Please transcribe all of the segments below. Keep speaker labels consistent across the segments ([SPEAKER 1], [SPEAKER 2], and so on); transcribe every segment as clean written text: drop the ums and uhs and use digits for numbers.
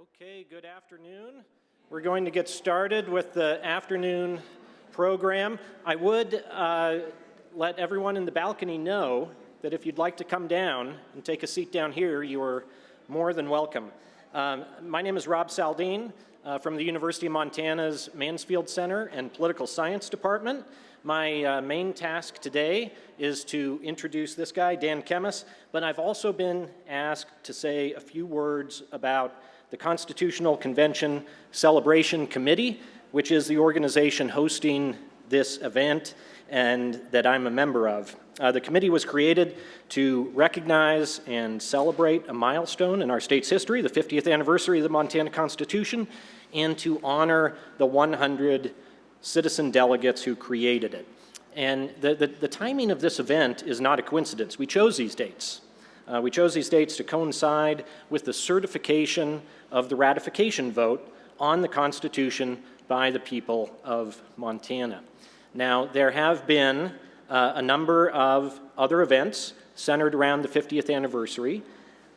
[SPEAKER 1] Okay, good afternoon. We're going to get started with the afternoon program. I would let everyone in the balcony know that if you'd like to come down and take a seat down here, you are more than welcome. My name is Rob Saldine from the University of Montana's Mansfield Center and Political Science Department. My main task today is to introduce this guy, Dan Kemmis, but I've also been asked to say a few words about the Constitutional Convention Celebration Committee, which is the organization hosting this event and that I'm a member of. The committee was created to recognize and celebrate a milestone in our state's history, the 50th anniversary of the Montana Constitution, and to honor the 100 citizen delegates who created it. And the timing of this event is not a coincidence. We chose these dates. We chose these dates to coincide with the certification of the ratification vote on the Constitution by the people of Montana. Now, there have been a number of other events centered around the 50th anniversary,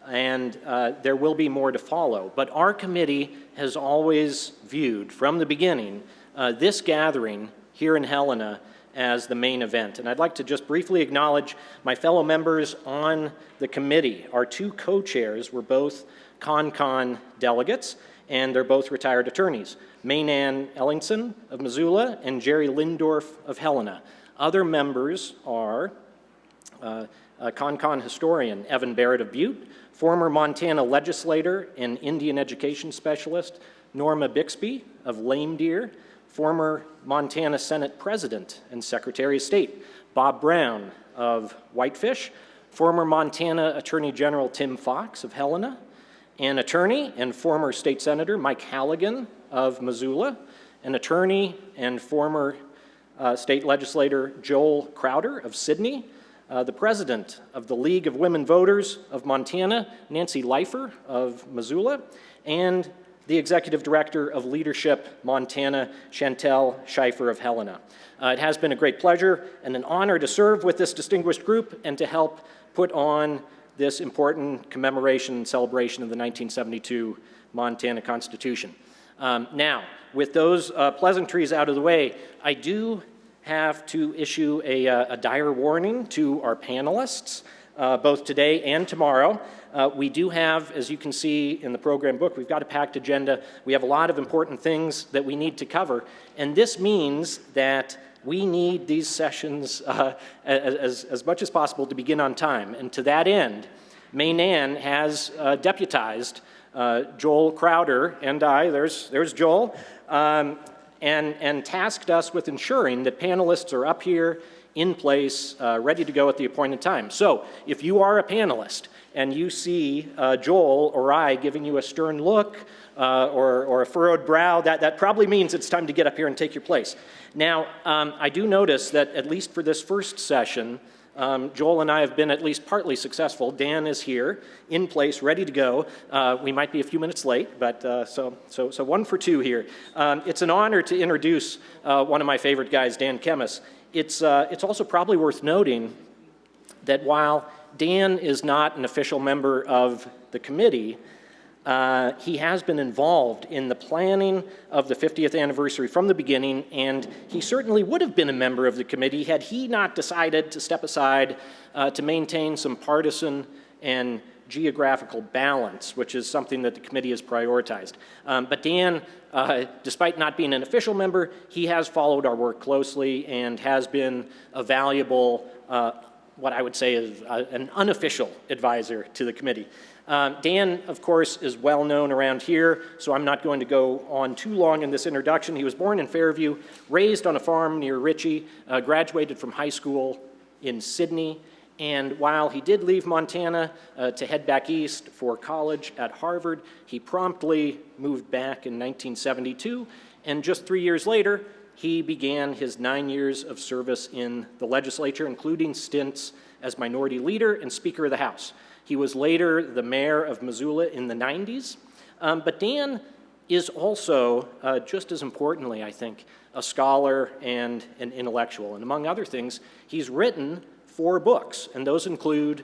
[SPEAKER 1] and there will be more to follow. But our committee has always viewed, from the beginning, this gathering here in Helena as the main event. And I'd like to just briefly acknowledge my fellow members on the committee. Our two co-chairs were both CON delegates, and they're both retired attorneys, Maynann Ellingson of Missoula and Jerry Lindorf of Helena. Other members are CON historian Evan Barrett of Butte, former Montana legislator and Indian education specialist Norma Bixby of Lame Deer, former Montana Senate President and Secretary of State Bob Brown of Whitefish, former Montana Attorney General Tim Fox of Helena, an attorney and former state senator Mike Halligan of Missoula, an attorney and former state legislator Joel Crowder of Sydney, the president of the League of Women Voters of Montana, Nancy Leifer of Missoula, and the executive director of Leadership Montana, Chantel Scheifer of Helena. It has been a great pleasure and an honor to serve with this distinguished group and to help put on this important commemoration and celebration of the 1972 Montana Constitution. Now, with those pleasantries out of the way, I do have to issue a dire warning to our panelists, both today and tomorrow. We do have, as you can see in the program book, we've got a packed agenda. We have a lot of important things that we need to cover, and this means that we need these sessions as much as possible to begin on time. And to that end, Maynann has deputized Joel Crowder and I, there's Joel, and tasked us with ensuring that panelists are up here in place, ready to go at the appointed time. So if you are a panelist and you see Joel or I giving you a stern look or a furrowed brow, that probably means it's time to get up here and take your place. Now, I do notice that at least for this first session, Joel and I have been at least partly successful. Dan is here, in place, ready to go. We might be a few minutes late, but so 1 for 2 here. It's an honor to introduce one of my favorite guys, Dan Kemmis. It's also probably worth noting that while Dan is not an official member of the committee, he has been involved in the planning of the 50th anniversary from the beginning, and he certainly would have been a member of the committee had he not decided to step aside to maintain some partisan and geographical balance, which is something that the committee has prioritized. But Dan, despite not being an official member, he has followed our work closely and has been a valuable, what I would say is an unofficial advisor to the committee. Dan, of course, is well known around here, so I'm not going to go on too long in this introduction. He was born in Fairview, raised on a farm near Ritchie, graduated from high school in Sydney, and while he did leave Montana to head back east for college at Harvard, he promptly moved back in 1972, and just 3 years later, he began his 9 years of service in the legislature, including stints as minority leader and Speaker of the House. He was later the mayor of Missoula in the 90s. But Dan is also, just as importantly, I think, a scholar and an intellectual. And among other things, he's written 4 books, and those include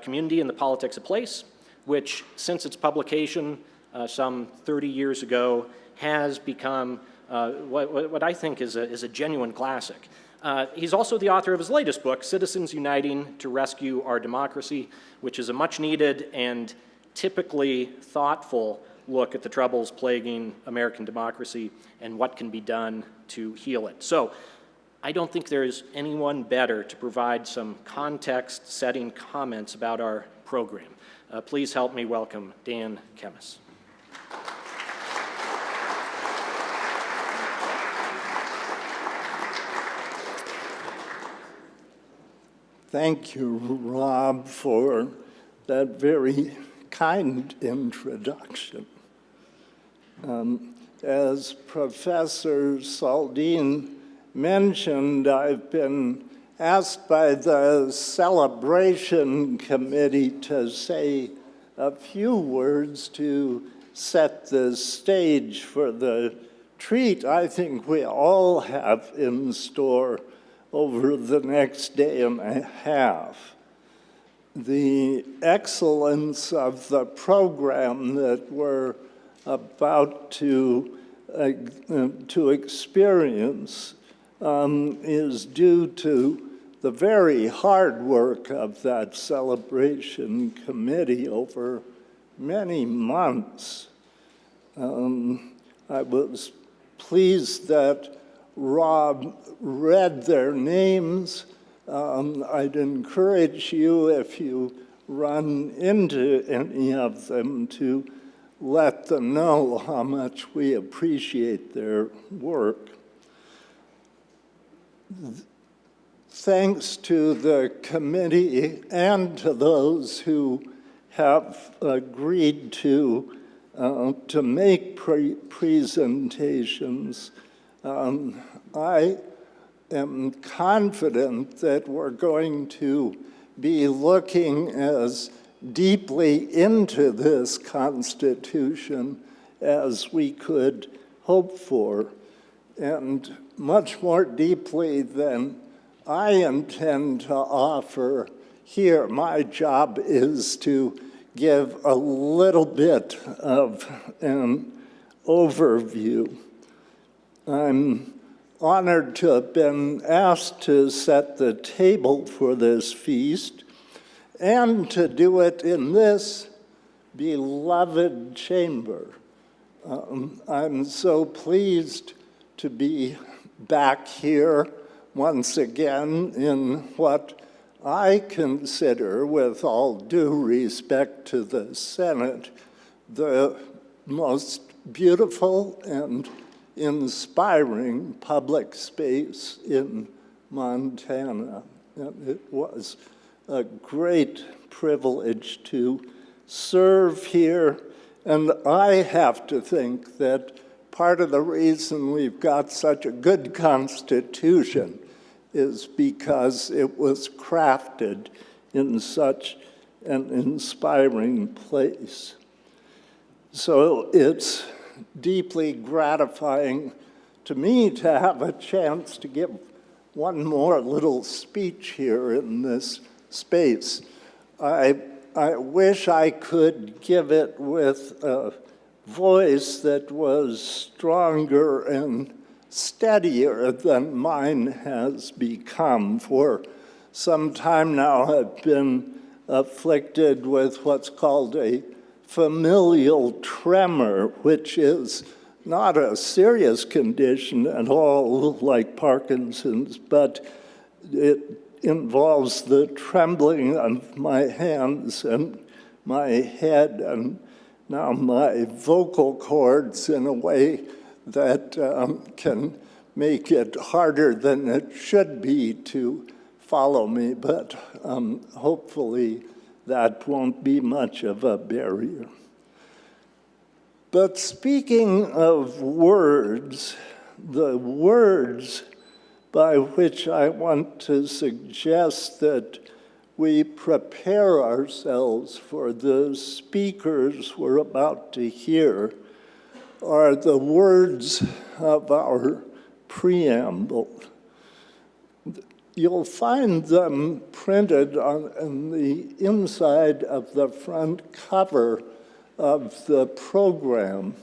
[SPEAKER 1] Community and the Politics of Place, which since its publication some 30 years ago has become what I think is a genuine classic. He's also the author of his latest book, Citizens Uniting to Rescue Our Democracy, which is a much needed and typically thoughtful look at the troubles plaguing American democracy and what can be done to heal it. So I don't think there is anyone better to provide some context-setting comments about our program. Please help me welcome Dan Kemmis.
[SPEAKER 2] Thank you, Rob, for that very kind introduction. As Professor Saldin mentioned, I've been asked by the Celebration Committee to say a few words to set the stage for the treat I think we all have in store over the next day and a half. The excellence of the program that we're about to experience is due to the very hard work of that Celebration Committee over many months. I was pleased that Rob read their names. I'd encourage you, if you run into any of them, to let them know how much we appreciate their work. Thanks to the committee and to those who have agreed to make presentations, I am confident that we're going to be looking as deeply into this Constitution as we could hope for, and much more deeply than I intend to offer here. My job is to give a little bit of an overview. I'm honored to have been asked to set the table for this feast and to do it in this beloved chamber. I'm so pleased to be back here once again in what I consider, with all due respect to the Senate, the most beautiful and inspiring public space in Montana. And it was a great privilege to serve here. And I have to think that part of the reason we've got such a good Constitution is because it was crafted in such an inspiring place. So it's deeply gratifying to me to have a chance to give one more little speech here in this space. I wish I could give it with a voice that was stronger and steadier than mine has become. For some time now, I've been afflicted with what's called a familial tremor, which is not a serious condition at all like Parkinson's, but it involves the trembling of my hands and my head and now my vocal cords in a way that can make it harder than it should be to follow me, but hopefully that won't be much of a barrier. But speaking of words, the words by which I want to suggest that we prepare ourselves for the speakers we're about to hear are the words of our preamble. You'll find them printed on the inside of the front cover of the program.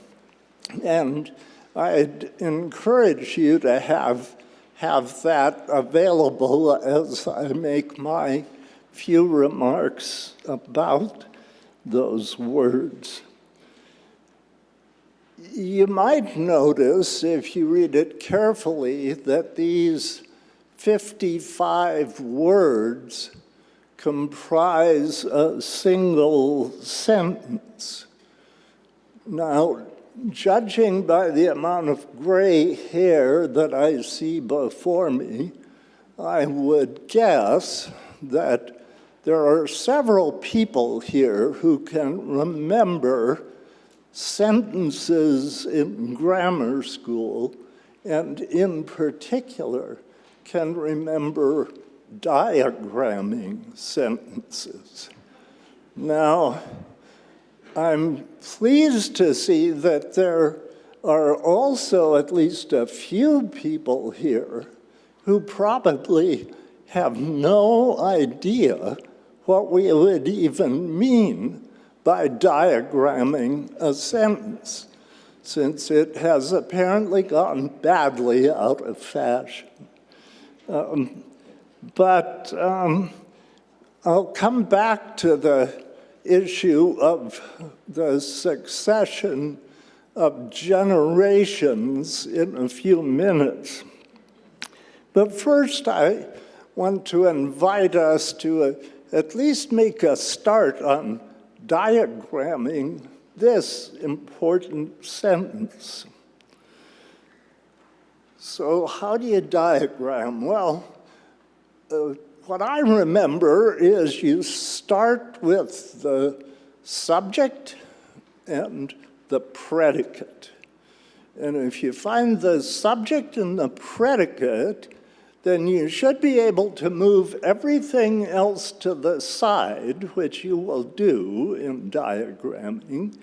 [SPEAKER 2] And I'd encourage you to have that available as I make my few remarks about those words. You might notice, if you read it carefully, that these 55 words comprise a single sentence. Now, judging by the amount of gray hair that I see before me, I would guess that there are several people here who can remember sentences in grammar school, and in particular can remember diagramming sentences. Now, I'm pleased to see that there are also at least a few people here who probably have no idea what we would even mean by diagramming a sentence, since it has apparently gone badly out of fashion. But I'll come back to the issue of the succession of generations in a few minutes. But first, I want to invite us to at least make a start on diagramming this important sentence. So how do you diagram? Well, what I remember is you start with the subject and the predicate. And if you find the subject and the predicate, then you should be able to move everything else to the side, which you will do in diagramming,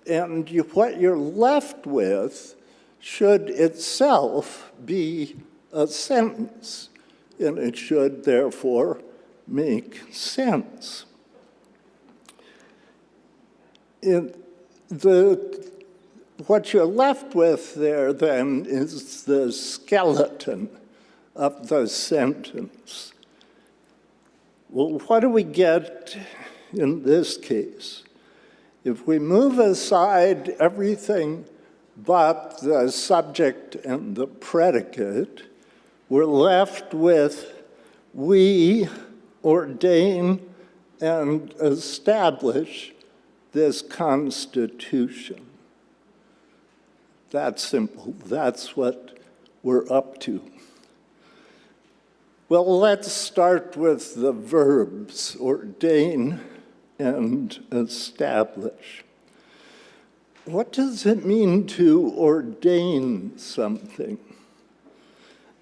[SPEAKER 2] and what you're left with should itself be a sentence, and it should therefore make sense. What you're left with there then is the skeleton of the sentence. Well, what do we get in this case? If we move aside everything but the subject and the predicate, we're left with we ordain and establish this Constitution. That's simple. That's what we're up to. Well, let's start with the verbs, ordain and establish. What does it mean to ordain something?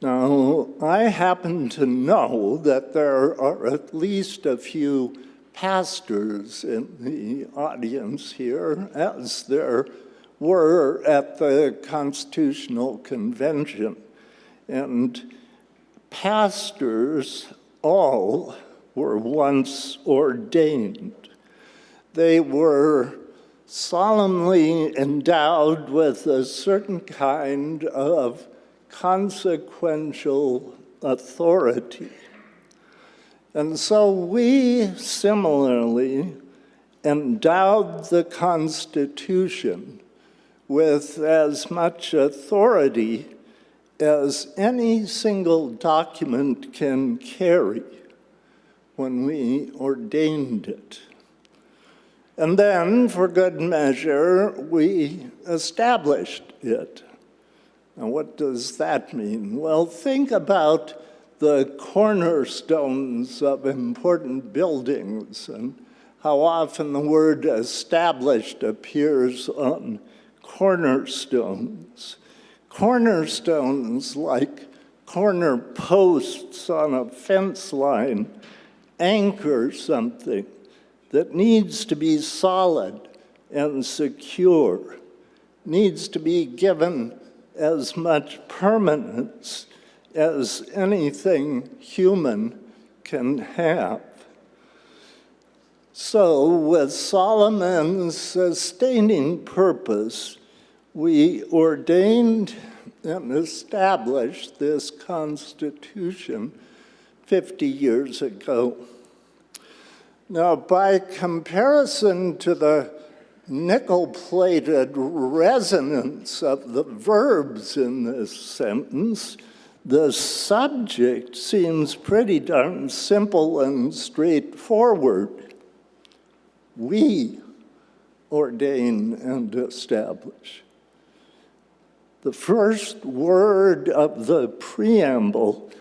[SPEAKER 2] Now, I happen to know that there are at least a few pastors in the audience here, as there were at the Constitutional Convention. And pastors all were once ordained. They were solemnly endowed with a certain kind of consequential authority. And so we similarly endowed the Constitution with as much authority as any single document can carry when we ordained it. And then, for good measure, we established it. Now, what does that mean? Well, think about the cornerstones of important buildings and how often the word established appears on cornerstones. Cornerstones, like corner posts on a fence line, anchor something that needs to be solid and secure, needs to be given as much permanence as anything human can have. So with solemn and sustaining purpose, we ordained and established this Constitution 50 years ago. Now, by comparison to the nickel-plated resonance of the verbs in this sentence, the subject seems pretty darn simple and straightforward. We ordain and establish. The first word of the preamble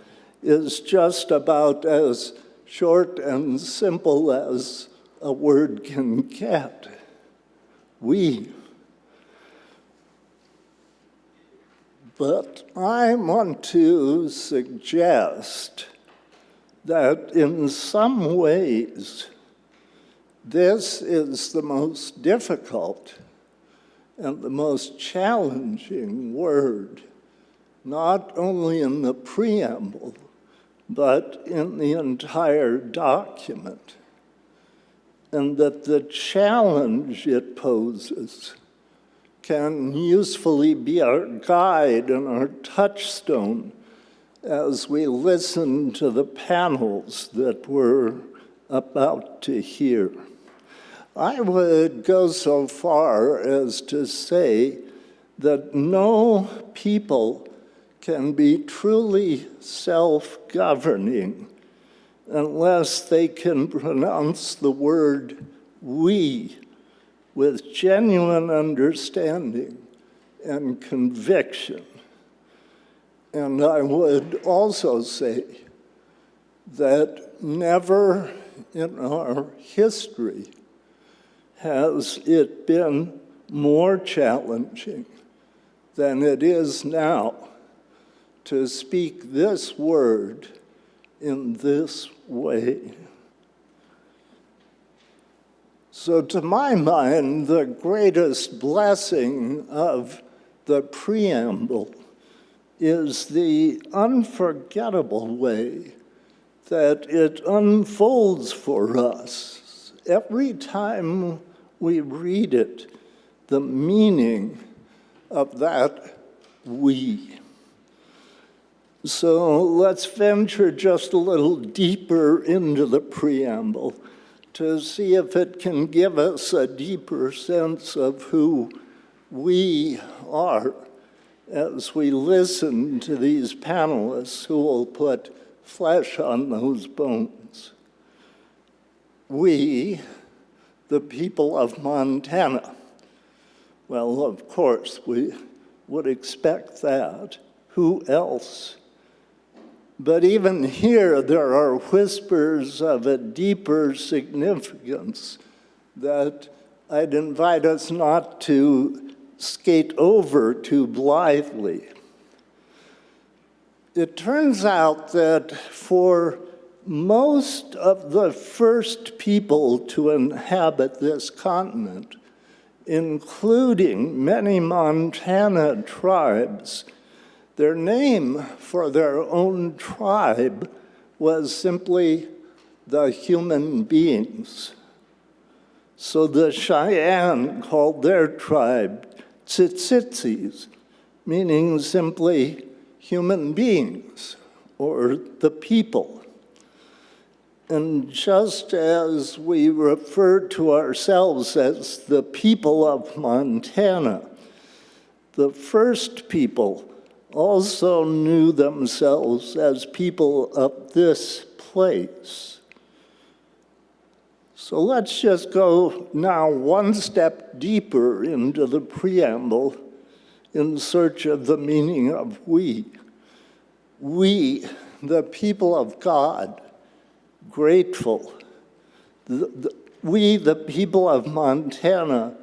[SPEAKER 2] is just about as short and simple as a word can get. We. But I want to suggest that in some ways, this is the most difficult and the most challenging word, not only in the preamble, but in the entire document. And that the challenge it poses can usefully be our guide and our touchstone as we listen to the panels that we're about to hear. I would go so far as to say that no people can be truly self-governing unless they can pronounce the word we with genuine understanding and conviction. And I would also say that never in our history has it been more challenging than it is now to speak this word in this way. So to my mind, the greatest blessing of the preamble is the unforgettable way that it unfolds for us. Every time we read it, the meaning of that we. So let's venture just a little deeper into the preamble to see if it can give us a deeper sense of who we are as we listen to these panelists who will put flesh on those bones. We, the people of Montana. Well, of course, we would expect that. Who else? But even here, there are whispers of a deeper significance that I'd invite us not to skate over too blithely. It turns out that for most of the first people to inhabit this continent, including many Montana tribes, their name for their own tribe was simply the human beings. So the Cheyenne called their tribe Tsitsitsis, meaning simply human beings or the people. And just as we refer to ourselves as the people of Montana, the first people also knew themselves as people of this place. So let's just go now one step deeper into the preamble in search of the meaning of we. We, the people of God, grateful. We, the people of Montana,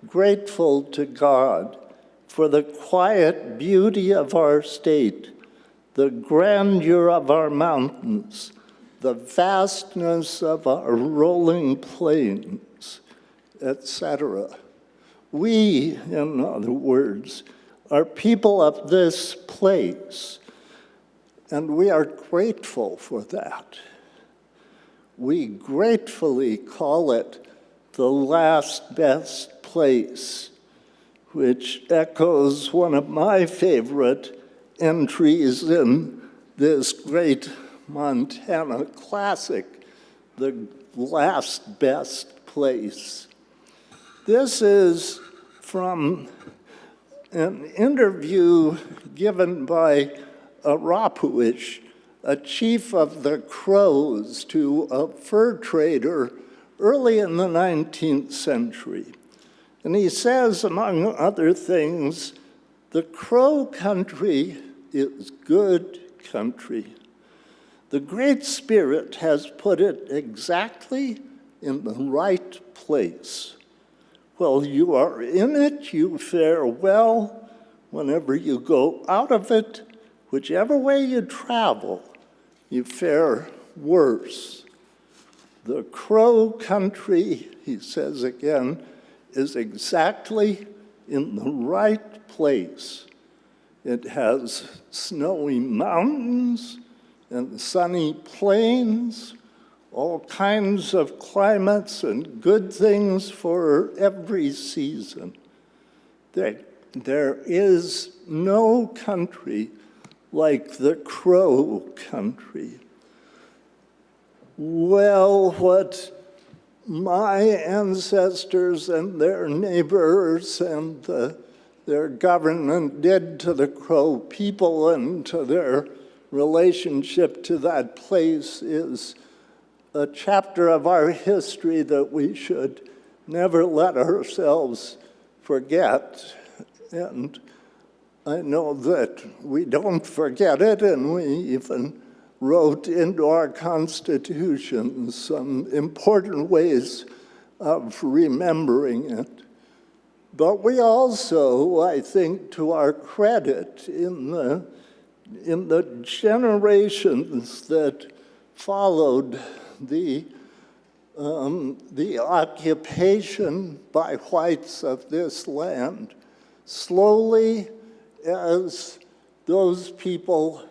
[SPEAKER 2] grateful to God for the quiet beauty of our state, the grandeur of our mountains, the vastness of our rolling plains, etc. We, in other words, are people of this place, and we are grateful for that. we gratefully call it the last best place, which echoes one of my favorite entries in this great Montana classic, The Last Best Place. This is from an interview given by Arapuish, a chief of the Crows, to a fur trader early in the 19th century. And he says, among other things, the Crow country is good country. The Great Spirit has put it exactly in the right place. While you are in it, you fare well. Whenever you go out of it, whichever way you travel, you fare worse. The Crow country, he says again, is exactly in the right place. It has snowy mountains and sunny plains, all kinds of climates and good things for every season. There is no country like the Crow country. Well, what my ancestors and their neighbors and their government did to the Crow people and to their relationship to that place is a chapter of our history that we should never let ourselves forget. And I know that we don't forget it, and we even wrote into our Constitution some important ways of remembering it. But we also, I think, to our credit, in the generations that followed the occupation by whites of this land, slowly as those people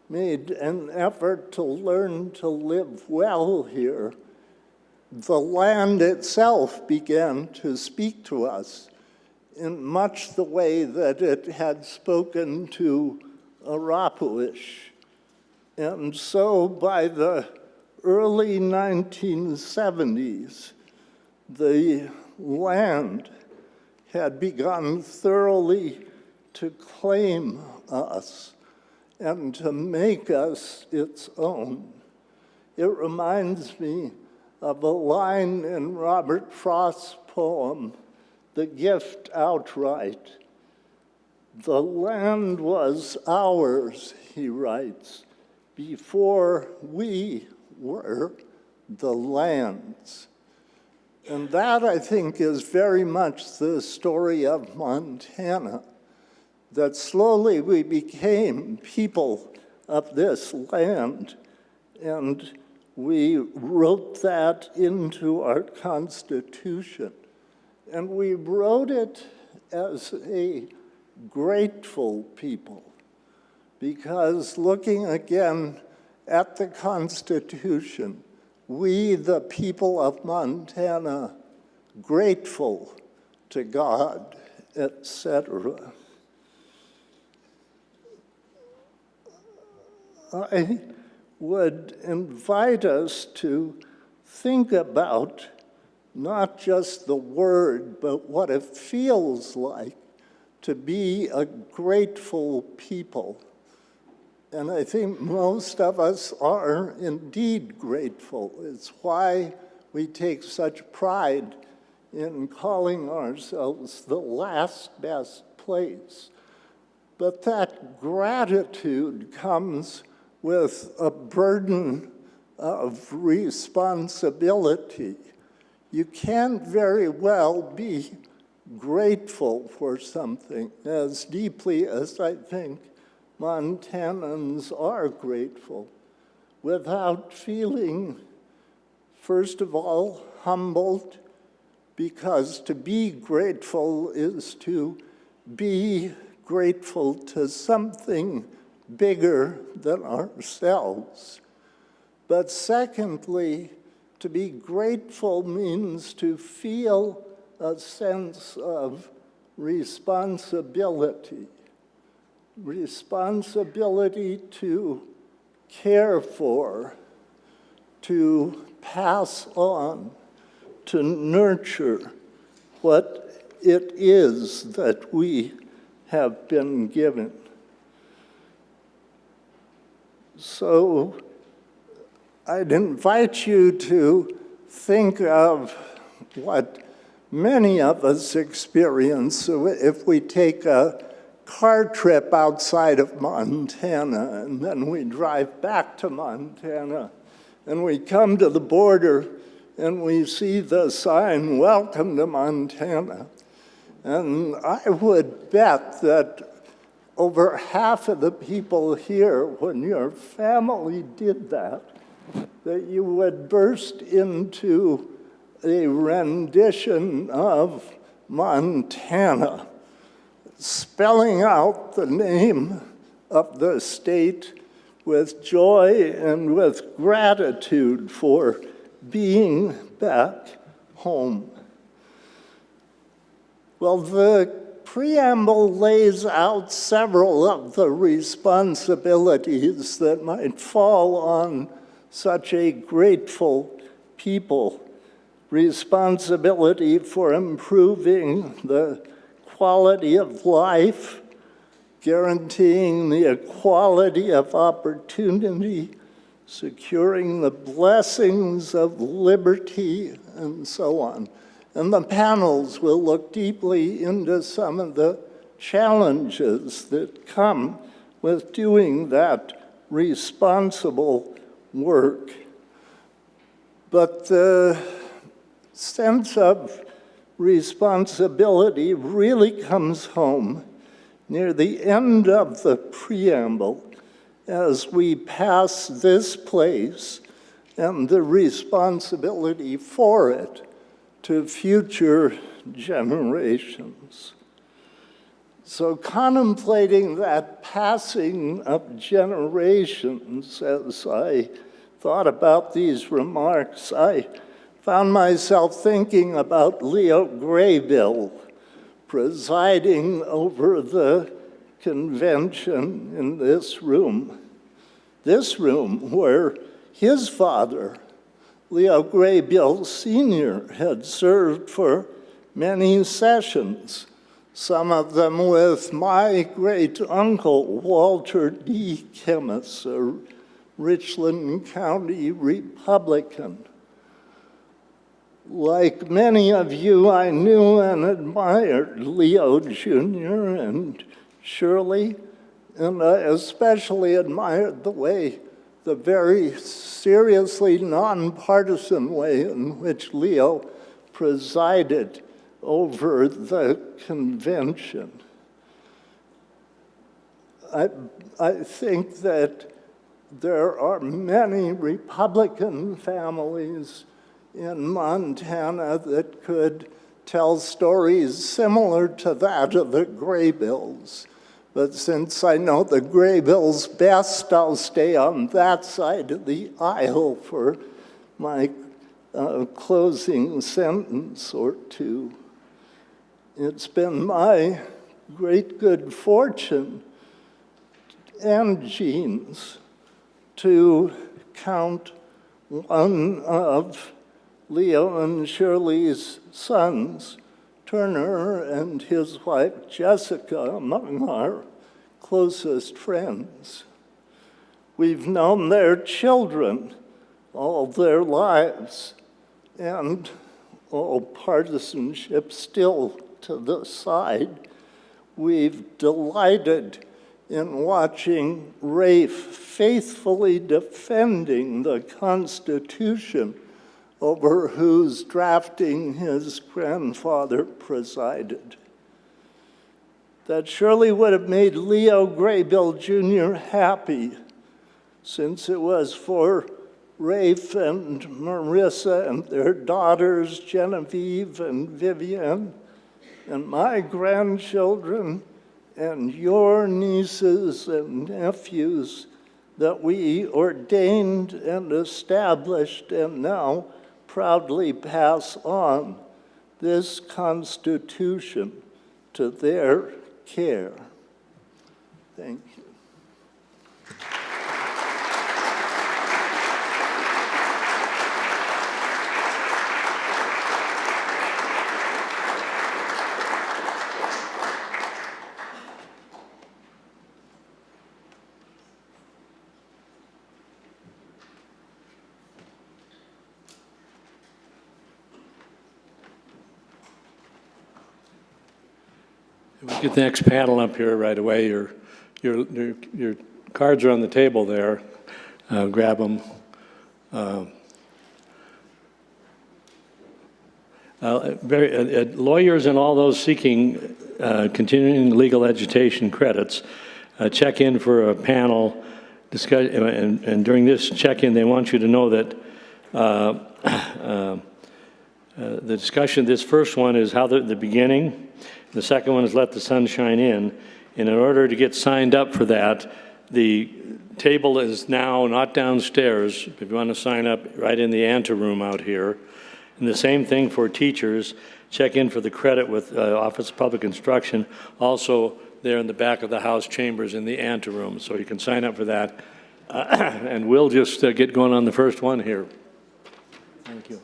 [SPEAKER 2] made an effort to learn to live well here, the land itself began to speak to us in much the way that it had spoken to Arapuish. And so by the early 1970s, the land had begun thoroughly to claim us and to make us its own. It reminds me of a line in Robert Frost's poem, The Gift Outright. The land was ours, he writes, before we were the land's. And that, I think, is very much the story of Montana, that slowly we became people of this land, and we wrote that into our Constitution. And we wrote it as a grateful people, because looking again at the Constitution, we, the people of Montana, grateful to God, etc. I would invite us to think about not just the word, but what it feels like to be a grateful people. And I think most of us are indeed grateful. It's why we take such pride in calling ourselves the last best place. But that gratitude comes with a burden of responsibility. You can't very well be grateful for something as deeply as I think Montanans are grateful, without feeling, first of all, humbled, because to be grateful is to be grateful to something bigger than ourselves. But secondly, To be grateful means to feel a sense of responsibility. Responsibility to care for, to pass on, to nurture what it is that we have been given. So I'd invite you to think of what many of us experience. So if we take a car trip outside of Montana, and then we drive back to Montana, and we come to the border, and we see the sign, "Welcome to Montana." And I would bet that over half of the people here, when your family did that you would burst into a rendition of Montana, spelling out the name of the state with joy and with gratitude for being back home. Well, the preamble lays out several of the responsibilities that might fall on such a grateful people. Responsibility for improving the quality of life, guaranteeing the equality of opportunity, securing the blessings of liberty, and so on. And the panels will look deeply into some of the challenges that come with doing that responsible work. But the sense of responsibility really comes home near the end of the preamble as we pass this place and the responsibility for it to future generations. So contemplating that passing of generations, as I thought about these remarks, I found myself thinking about Leo Graybill presiding over the convention in this room where his father, Leo Graybill Sr., had served for many sessions, some of them with my great-uncle, Walter D. Kemmis, a Richland County Republican. Like many of you, I knew and admired Leo Jr. and Shirley, and I especially admired the very seriously nonpartisan way in which Leo presided over the convention. I think that there are many Republican families in Montana that could tell stories similar to that of the Graybills. But since I know the Graybills best, I'll stay on that side of the aisle for my closing sentence or two. It's been my great good fortune and genes to count one of Leo and Shirley's sons, Turner, and his wife Jessica, among our closest friends. We've known their children all their lives, and all partisanship still to the side. We've delighted in watching Rafe faithfully defending the Constitution over whose drafting his grandfather presided. That surely would have made Leo Graybill Jr. happy, since it was for Rafe and Marissa and their daughters, Genevieve and Vivian, and my grandchildren, and your nieces and nephews, that we ordained and established and now proudly pass on this Constitution to their care. Thank you.
[SPEAKER 3] We'll get the next panel up here right away. Your cards are on the table there. Grab them. Lawyers and all those seeking continuing legal education credits check in for a panel discussion, and during this check-in, they want you to know that the discussion, this first one is how the beginning. The second one is let the sun shine in. And in order to get signed up for that, the table is now not downstairs. If you want to sign up, right in the anteroom out here. And the same thing for teachers. Check in for the credit with Office of Public Instruction. Also there in the back of the House chambers in the anteroom. So you can sign up for that. And we'll just get going on the first one here. Thank you.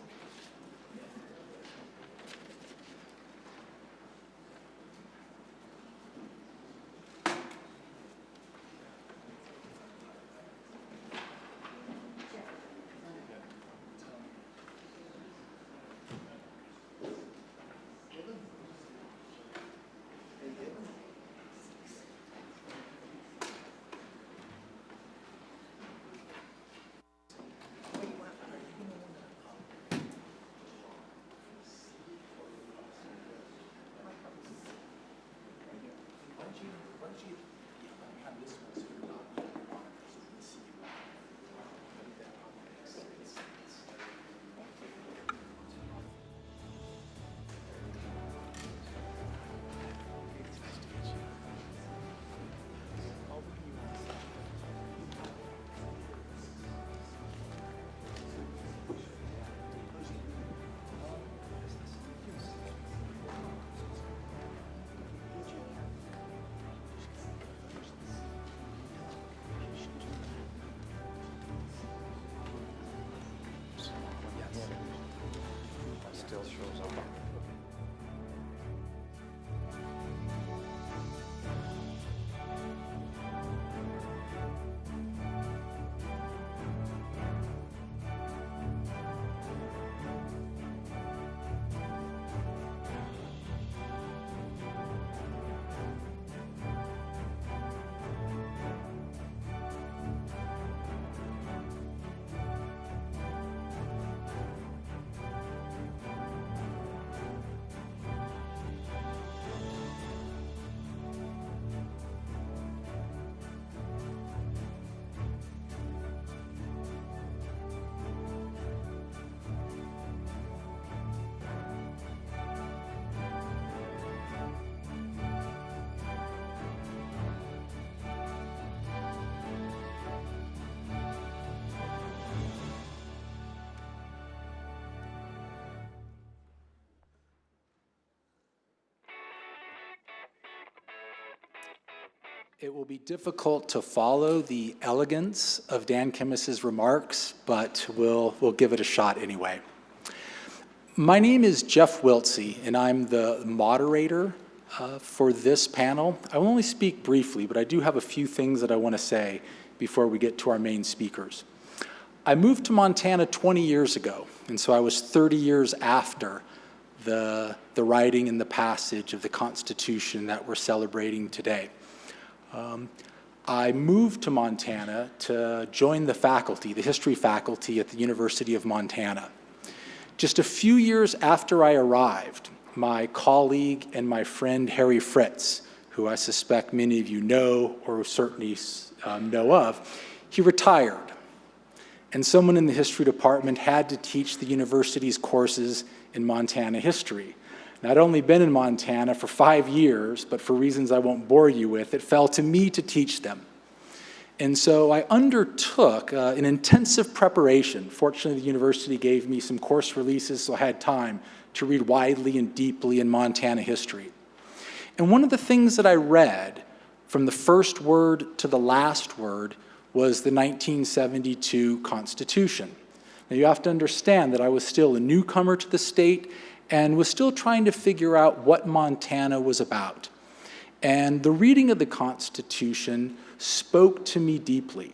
[SPEAKER 4] It will be difficult to follow the elegance of Dan Kemmis's remarks, but we'll give it a shot anyway. My name is Jeff Wiltse, and I'm the moderator for this panel. I will only speak briefly, but I do have a few things that I want to say before we get to our main speakers. I moved to Montana 20 years ago, and so I was 30 years after the writing and the passage of the Constitution that we're celebrating today. I moved to Montana to join the faculty, the history faculty at the University of Montana. Just a few years after I arrived, my colleague and my friend Harry Fritz, who I suspect many of you know or certainly know of, he retired. And someone in the history department had to teach the university's courses in Montana history. And I'd only been in Montana for 5 years, but for reasons I won't bore you with, it fell to me to teach them. And so I undertook an intensive preparation. Fortunately, the university gave me some course releases, so I had time to read widely and deeply in Montana history. And one of the things that I read from the first word to the last word was the 1972 Constitution. Now, you have to understand that I was still a newcomer to the state and was still trying to figure out what Montana was about. And the reading of the Constitution spoke to me deeply.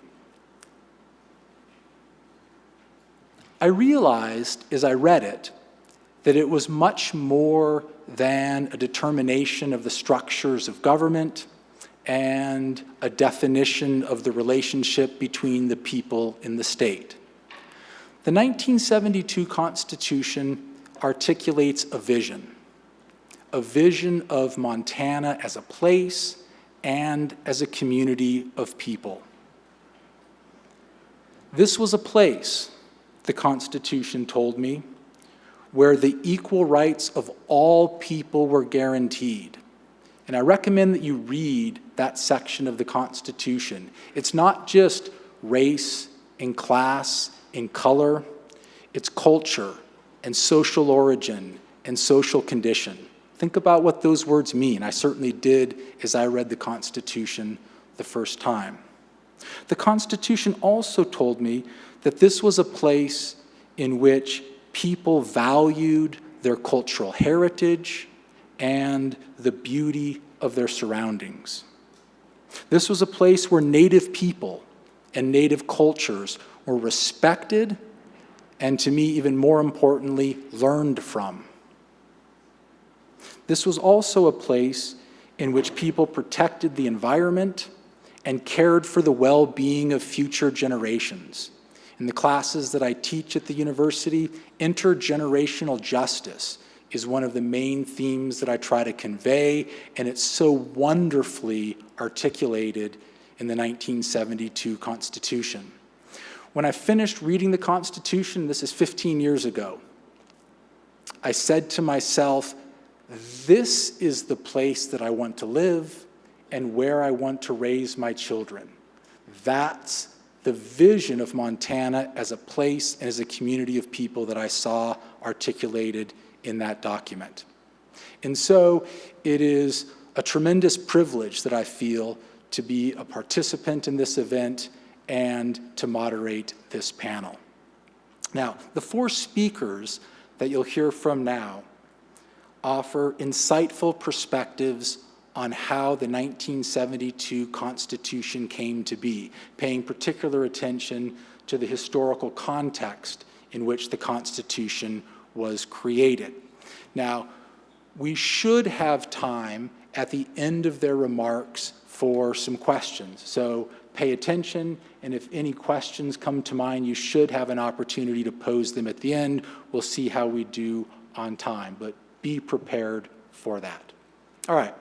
[SPEAKER 4] I realized as I read it that it was much more than a determination of the structures of government and a definition of the relationship between the people in the state. The 1972 Constitution articulates a vision of Montana as a place and as a community of people. This was a place, the Constitution told me, where the equal rights of all people were guaranteed. And I recommend that you read that section of the Constitution. It's not just race and class and color, it's culture and social origin and social condition. Think about what those words mean. I certainly did as I read the Constitution the first time. The Constitution also told me that this was a place in which people valued their cultural heritage and the beauty of their surroundings. This was a place where Native people and Native cultures were respected and, to me, even more importantly, learned from. This was also a place in which people protected the environment and cared for the well-being of future generations. In the classes that I teach at the university, intergenerational justice is one of the main themes that I try to convey, and it's so wonderfully articulated in the 1972 Constitution. When I finished reading the Constitution, this is 15 years ago, I said to myself, this is the place that I want to live and where I want to raise my children. That's the vision of Montana as a place and as a community of people that I saw articulated in that document. And so it is a tremendous privilege that I feel to be a participant in this event and to moderate this panel. Now, the four speakers that you'll hear from now offer insightful perspectives on how the 1972 Constitution came to be, paying particular attention to the historical context in which the Constitution was created. Now, we should have time at the end of their remarks for some questions. So pay attention, and if any questions come to mind, you should have an opportunity to pose them at the end. We'll see how we do on time, but be prepared for that. All right.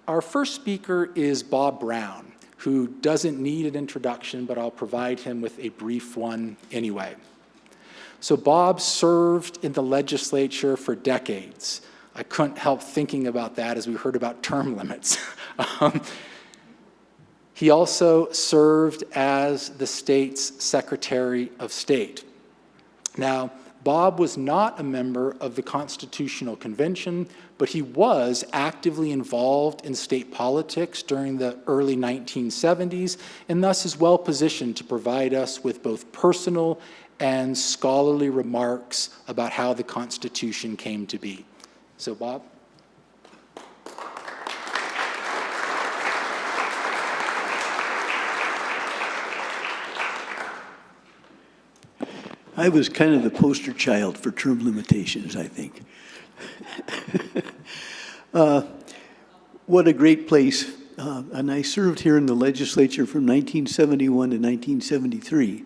[SPEAKER 4] Our first speaker is Bob Brown, who doesn't need an introduction, but I'll provide him with a brief one anyway. So Bob served in the legislature for decades. I couldn't help thinking about that as we heard about term limits. He also served as the state's Secretary of State. Now, Bob was not a member of the Constitutional Convention, but he was actively involved in state politics during the early 1970s, and thus is well positioned to provide us with both personal and scholarly remarks about how the Constitution came to be. So, Bob?
[SPEAKER 5] I was kind of the poster child for term limitations, I think. What a great place. And I served here in the legislature from 1971 to 1973.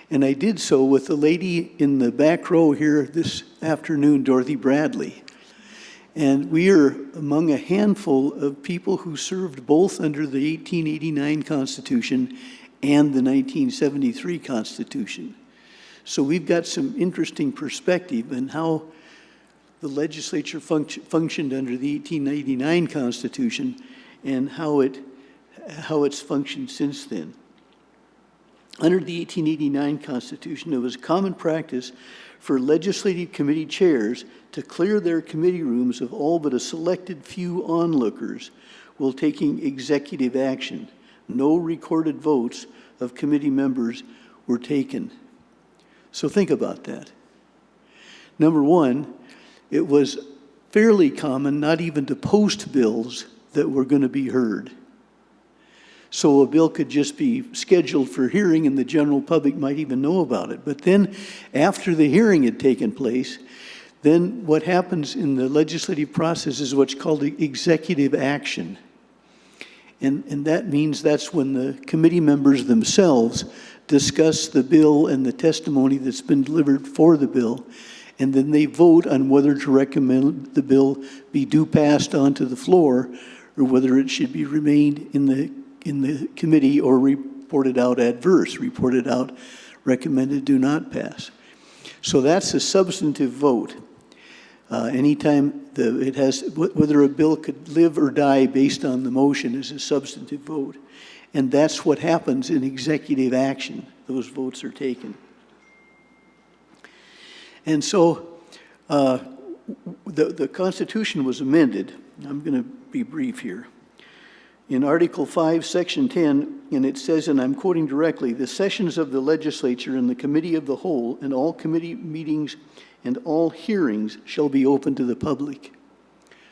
[SPEAKER 5] And I did so with the lady in the back row here this afternoon, Dorothy Bradley. And we are among a handful of people who served both under the 1889 Constitution and the 1973 Constitution. So we've got some interesting perspective on how the legislature functioned under the 1889 Constitution and how it's functioned since then. Under the 1889 Constitution, it was common practice for legislative committee chairs to clear their committee rooms of all but a selected few onlookers while taking executive action. No recorded votes of committee members were taken. So think about that. Number one, it was fairly common not even to post bills that were going to be heard. So a bill could just be scheduled for hearing and the general public might even know about it. But then after the hearing had taken place, then what happens in the legislative process is what's called executive action. And that means that's when the committee members themselves discuss the bill and the testimony that's been delivered for the bill, and then they vote on whether to recommend the bill be due passed onto the floor or whether it should be remained in the committee or reported out adverse, reported out recommended do not pass. So that's a substantive vote. Anytime it has, whether a bill could live or die based on the motion is a substantive vote. And that's what happens in executive action. Those votes are taken. And so the Constitution was amended. I'm going to be brief here. In Article 5, Section 10, and it says, and I'm quoting directly, "The sessions of the legislature and the committee of the whole and all committee meetings and all hearings shall be open to the public."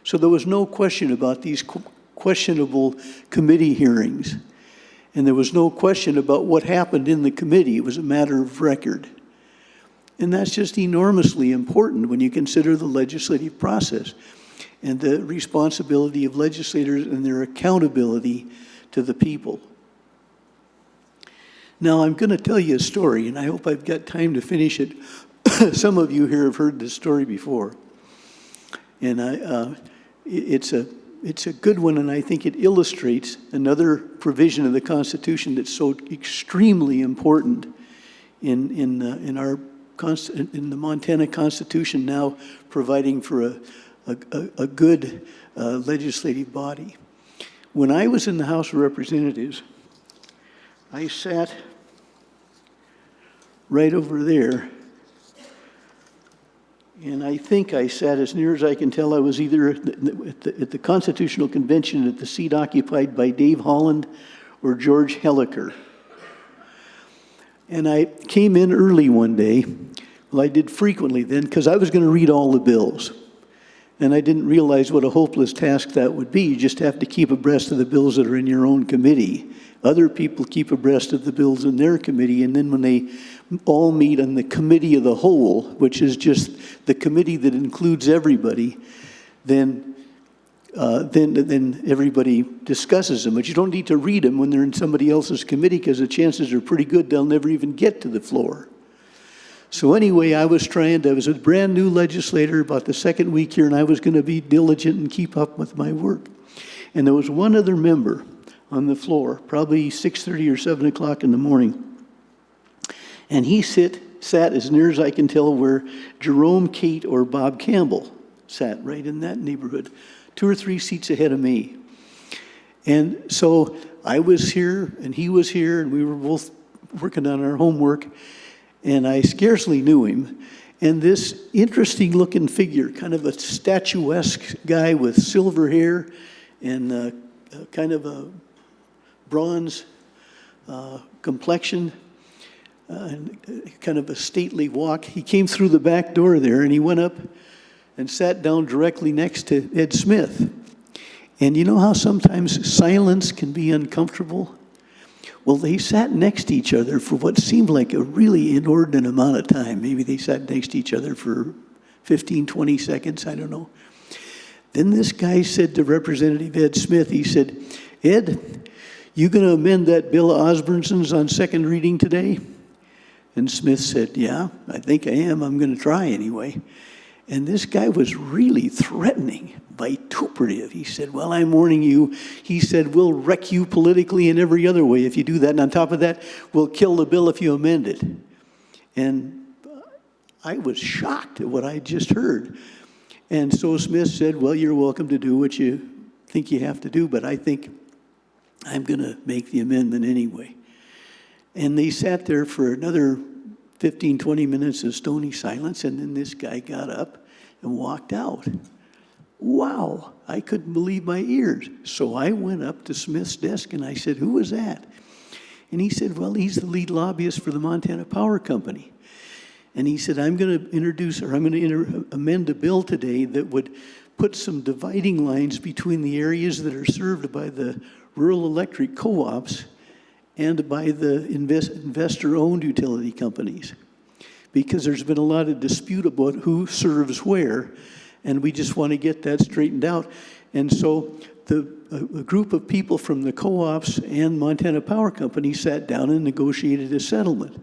[SPEAKER 5] So there was no question about these questionable committee hearings. And there was no question about what happened in the committee. It was a matter of record. And that's just enormously important when you consider the legislative process and the responsibility of legislators and their accountability to the people. Now, I'm going to tell you a story, and I hope I've got time to finish it. Some of you here have heard this story before. And it's a good one, and I think it illustrates another provision of the Constitution that's so extremely important in the Montana Constitution, now providing for a good legislative body. When I was in the House of Representatives, I sat right over there, and I think I sat, as near as I can tell, I was either at the Constitutional Convention at the seat occupied by Dave Holland or George Helliker. And I came in early one day. Well, I did frequently then, because I was going to read all the bills. And I didn't realize what a hopeless task that would be. You just have to keep abreast of the bills that are in your own committee. Other people keep abreast of the bills in their committee, and then when they all meet on the committee of the whole, which is just the committee that includes everybody, then everybody discusses them. But you don't need to read them when they're in somebody else's committee, because the chances are pretty good they'll never even get to the floor. So anyway, I was a brand new legislator about the second week here, and I was going to be diligent and keep up with my work. And there was one other member on the floor, probably 6:30 or 7 o'clock in the morning. And he sat, as near as I can tell, where Jerome Cate or Bob Campbell sat, right in that neighborhood, 2 or 3 seats ahead of me. And so I was here, and he was here, and we were both working on our homework. And I scarcely knew him. And this interesting-looking figure, kind of a statuesque guy with silver hair and kind of a bronze complexion, and kind of a stately walk. He came through the back door there, and he went up and sat down directly next to Ed Smith. And you know how sometimes silence can be uncomfortable? Well, they sat next to each other for what seemed like a really inordinate amount of time. Maybe they sat next to each other for 15, 20 seconds, I don't know. Then this guy said to Representative Ed Smith, he said, "Ed, you going to amend that bill of Osbornson's on second reading today?" And Smith said, "Yeah, I think I am. I'm going to try anyway." And this guy was really threatening, vituperative. He said, "Well, I'm warning you." He said, "We'll wreck you politically in every other way if you do that. And on top of that, we'll kill the bill if you amend it." And I was shocked at what I just heard. And so Smith said, "Well, you're welcome to do what you think you have to do, but I think I'm going to make the amendment anyway." And they sat there for another 15, 20 minutes of stony silence, and then this guy got up and walked out. Wow, I couldn't believe my ears. So I went up to Smith's desk and I said, "Who was that?" And he said, "Well, he's the lead lobbyist for the Montana Power Company." And he said, I'm going to amend a bill today that would put some dividing lines between the areas that are served by the rural electric co-ops and by the investor-owned utility companies. Because there's been a lot of dispute about who serves where, and we just want to get that straightened out. And so a group of people from the co-ops and Montana Power Company sat down and negotiated a settlement.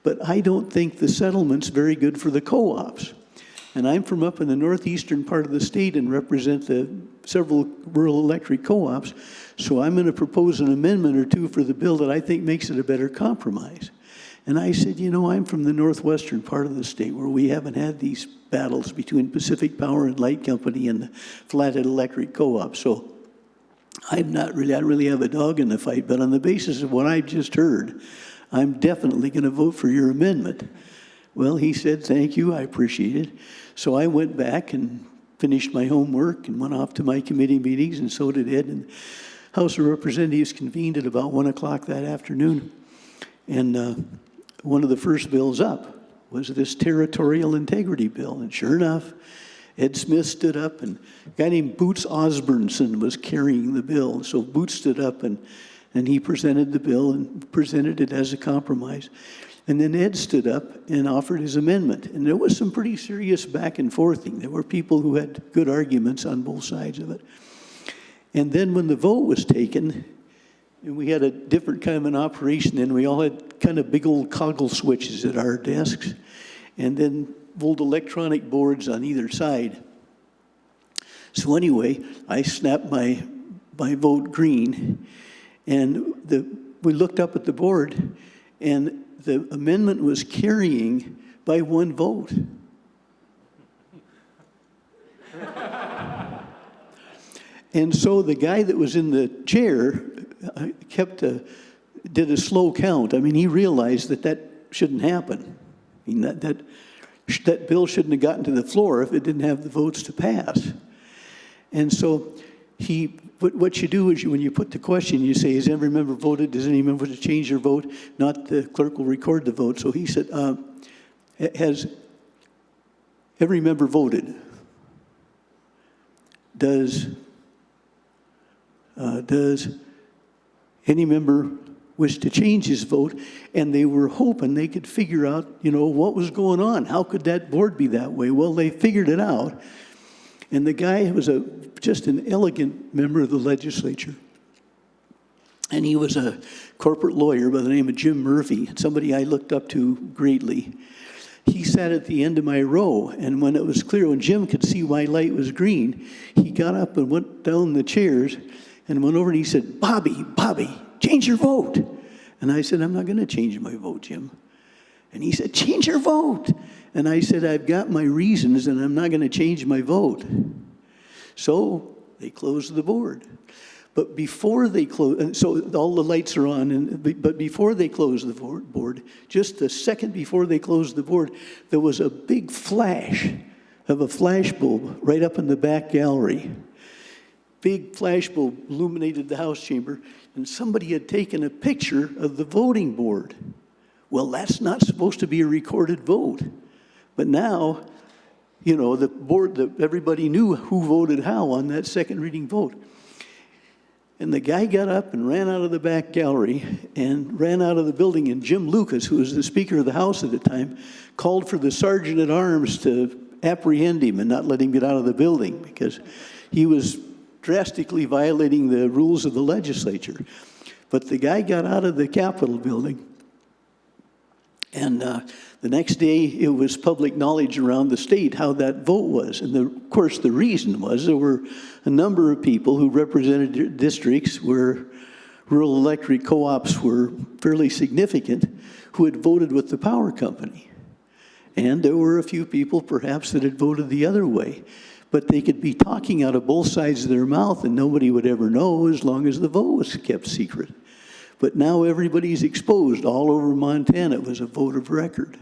[SPEAKER 5] But I don't think the settlement's very good for the co-ops. And I'm from up in the northeastern part of the state and represent the several rural electric co-ops, so I'm going to propose an amendment or two for the bill that I think makes it a better compromise. And I said, you know, I'm from the northwestern part of the state where we haven't had these battles between Pacific Power and Light Company and the Flathead Electric Co-op, so I don't really have a dog in the fight, but on the basis of what I just heard, I'm definitely going to vote for your amendment. Well, he said, thank you, I appreciate it. So I went back and finished my homework and went off to my committee meetings, and so did Ed. And House of Representatives convened at about 1 o'clock that afternoon. And one of the first bills up was this territorial integrity bill. And sure enough, Ed Smith stood up, and a guy named Boots Osbornson was carrying the bill. So Boots stood up, and he presented the bill and presented it as a compromise. And then Ed stood up and offered his amendment. And there was some pretty serious back and forthing. There were people who had good arguments on both sides of it. And then when the vote was taken, and we had a different kind of an operation, and we all had kind of big old coggle switches at our desks, and then old electronic boards on either side. So anyway, I snapped my vote green, and we looked up at the board, and the amendment was carrying by one vote. And so the guy that was in the chair did a slow count. I mean, he realized that shouldn't happen. I mean, that bill shouldn't have gotten to the floor if it didn't have the votes to pass. And so what you do is when you put the question, you say, has every member voted? Does any member want to change their vote? Not the clerk will record the vote. So he said, has every member voted? Does any member wish to change his vote? And they were hoping they could figure out, what was going on. How could that board be that way? Well, they figured it out. And the guy was just an elegant member of the legislature. And he was a corporate lawyer by the name of Jim Murphy, somebody I looked up to greatly. He sat at the end of my row, and when it was clear, when Jim could see my light was green, he got up and went down the chairs and went over and he said, Bobby, change your vote. And I said, I'm not going to change my vote, Jim. And he said, change your vote. And I said, I've got my reasons, and I'm not going to change my vote. So they closed the board. But before they closed, so all the lights are on, but before they closed the board, just a second before they closed the board, there was a big flash of a flash bulb right up in the back gallery. Big flash bulb illuminated the House chamber, and somebody had taken a picture of the voting board. Well, that's not supposed to be a recorded vote. But now, the board, everybody knew who voted how on that second reading vote. And the guy got up and ran out of the back gallery and ran out of the building. And Jim Lucas, who was the Speaker of the House at the time, called for the sergeant at arms to apprehend him and not let him get out of the building because he was drastically violating the rules of the legislature. But the guy got out of the Capitol building. And the next day, it was public knowledge around the state how that vote was. And of course, the reason was there were a number of people who represented districts where rural electric co-ops were fairly significant who had voted with the power company. And there were a few people, perhaps, that had voted the other way. But they could be talking out of both sides of their mouth, and nobody would ever know as long as the vote was kept secret. But now everybody's exposed all over Montana. It was a vote of record.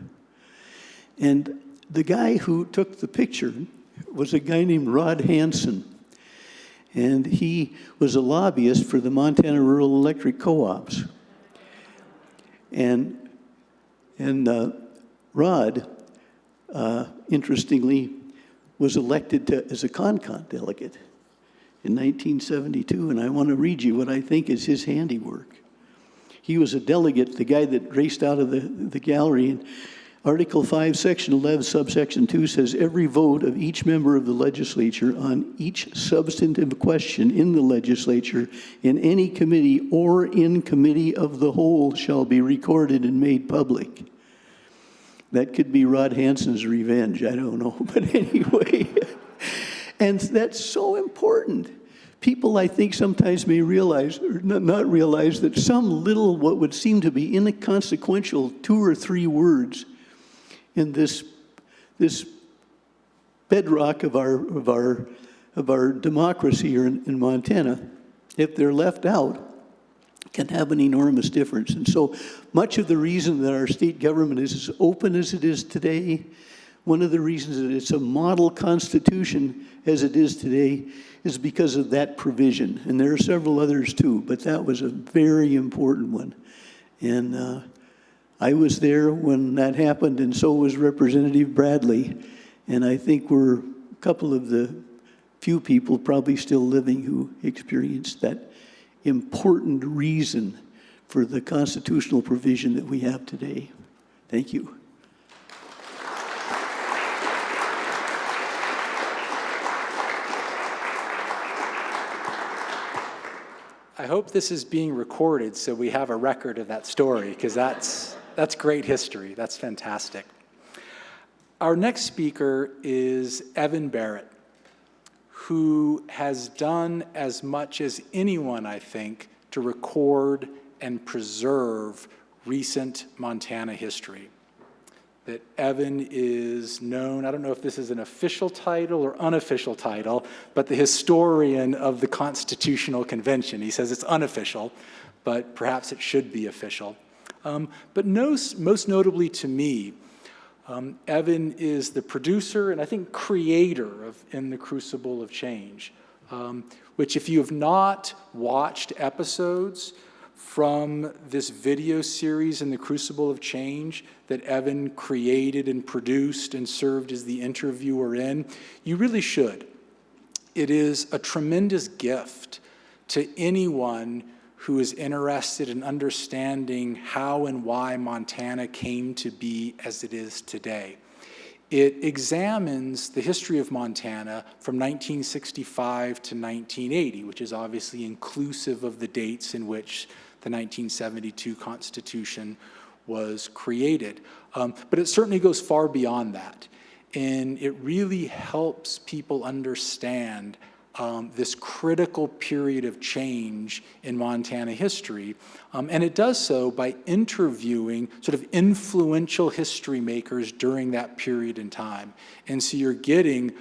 [SPEAKER 5] And the guy who took the picture was a guy named Rod Hansen. And he was a lobbyist for the Montana Rural Electric Co-ops. And Rod, interestingly, was elected as a Con-Con delegate in 1972. And I want to read you what I think is his handiwork. He was a delegate, the guy that raced out of the gallery. And Article 5, Section 11, Subsection 2 says, every vote of each member of the legislature on each substantive question in the legislature, in any committee or in committee of the whole, shall be recorded and made public. That could be Rod Hansen's revenge, I don't know. But anyway, and that's so important. People, I think, sometimes may realize, or not realize, that some little, what would seem to be inconsequential 2 or 3 words in this bedrock of our democracy here in Montana, if they're left out, can have an enormous difference. And so much of the reason that our state government is as open as it is today, one of the reasons that it's a model constitution as it is today, is because of that provision. And there are several others too, but that was a very important one. And I was there when that happened, and so was Representative Bradley. And I think we're a couple of the few people probably still living who experienced that important reason for the constitutional provision that we have today. Thank you.
[SPEAKER 4] I hope this is being recorded so we have a record of that story, because that's great history. That's fantastic. Our next speaker is Evan Barrett, who has done as much as anyone, I think, to record and preserve recent Montana history. That Evan is known, I don't know if this is an official title or unofficial title, but the historian of the Constitutional Convention. He says it's unofficial, but perhaps it should be official. But most notably to me, Evan is the producer and I think creator of In the Crucible of Change, which if you have not watched episodes from this video series In the Crucible of Change that Evan created and produced and served as the interviewer in, you really should. It is a tremendous gift to anyone who is interested in understanding how and why Montana came to be as it is today. It examines the history of Montana from 1965 to 1980, which is obviously inclusive of the dates in which the 1972 Constitution was created. But it certainly goes far beyond that. And it really helps people understand this critical period of change in Montana history. And it does so by interviewing sort of influential history makers during that period in time. And so you're getting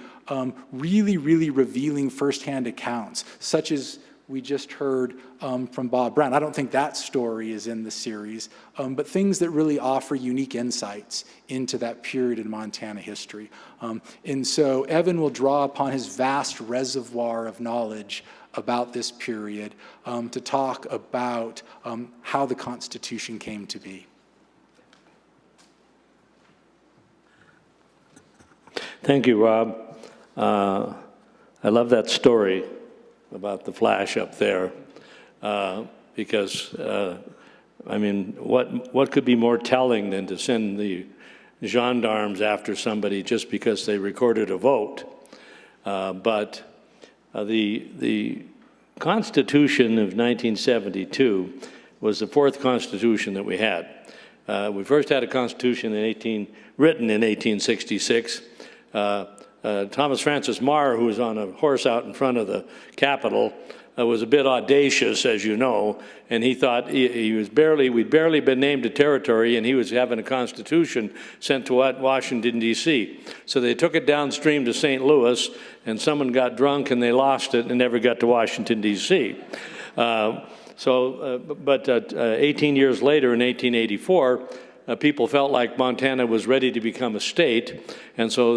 [SPEAKER 4] really, really revealing firsthand accounts, such as we just heard from Bob Brown. I don't think that story is in the series, but things that really offer unique insights into that period in Montana history. And so Evan will draw upon his vast reservoir of knowledge about this period to talk about how the Constitution came to be.
[SPEAKER 3] Thank you, Rob. I love that story about the flash up there, because, I mean, what could be more telling than to send the gendarmes after somebody just because they recorded a vote? But the Constitution of 1972 was the fourth Constitution that we had. We first had a Constitution written in 1866. Thomas Francis Meagher, who was on a horse out in front of the Capitol, was a bit audacious, as you know, and he thought we'd barely been named a territory, and he was having a constitution sent to Washington, D.C. So they took it downstream to St. Louis, and someone got drunk and they lost it and never got to Washington, D.C. But 18 years later, in 1884, people felt like Montana was ready to become a state, and so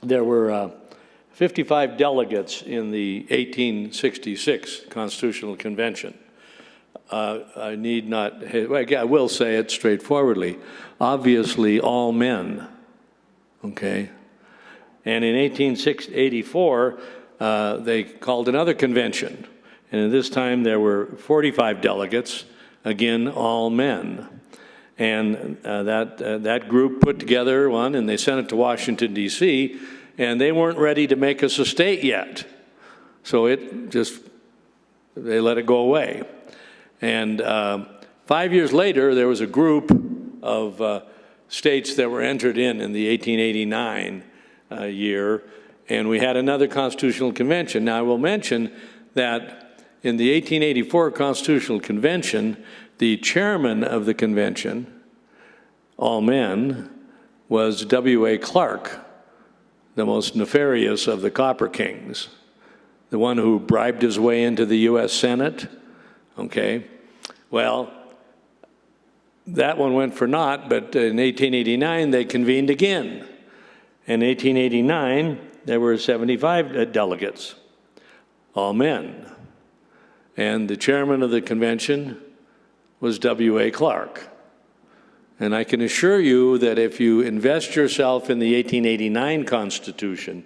[SPEAKER 3] there were 55 delegates in the 1866 Constitutional Convention. I need not, I will say it straightforwardly, obviously all men, okay? And in 1884, they called another convention, and at this time there were 45 delegates, again, all men. And that group put together one, and they sent it to Washington, D.C., and they weren't ready to make us a state yet. So they let it go away. And 5 years later, there was a group of states that were entered in the 1889 year, and we had another constitutional convention. Now, I will mention that in the 1884 Constitutional Convention, the chairman of the convention, all men, was W.A. Clark, the most nefarious of the Copper Kings, the one who bribed his way into the U.S. Senate. Okay, well, that one went for naught, but in 1889 they convened again. In 1889, there were 75 delegates, all men. And the chairman of the convention was W.A. Clark. And I can assure you that if you invest yourself in the 1889 Constitution,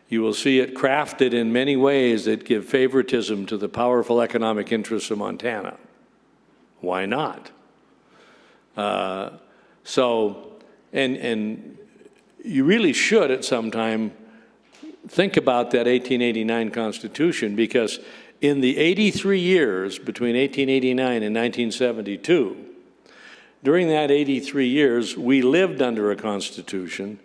[SPEAKER 3] you will see it crafted in many ways that give favoritism to the powerful economic interests of Montana. Why not? And you really should at some time think about that 1889 Constitution, because in the 83 years between 1889 and 1972, during that 83 years, we lived under a Constitution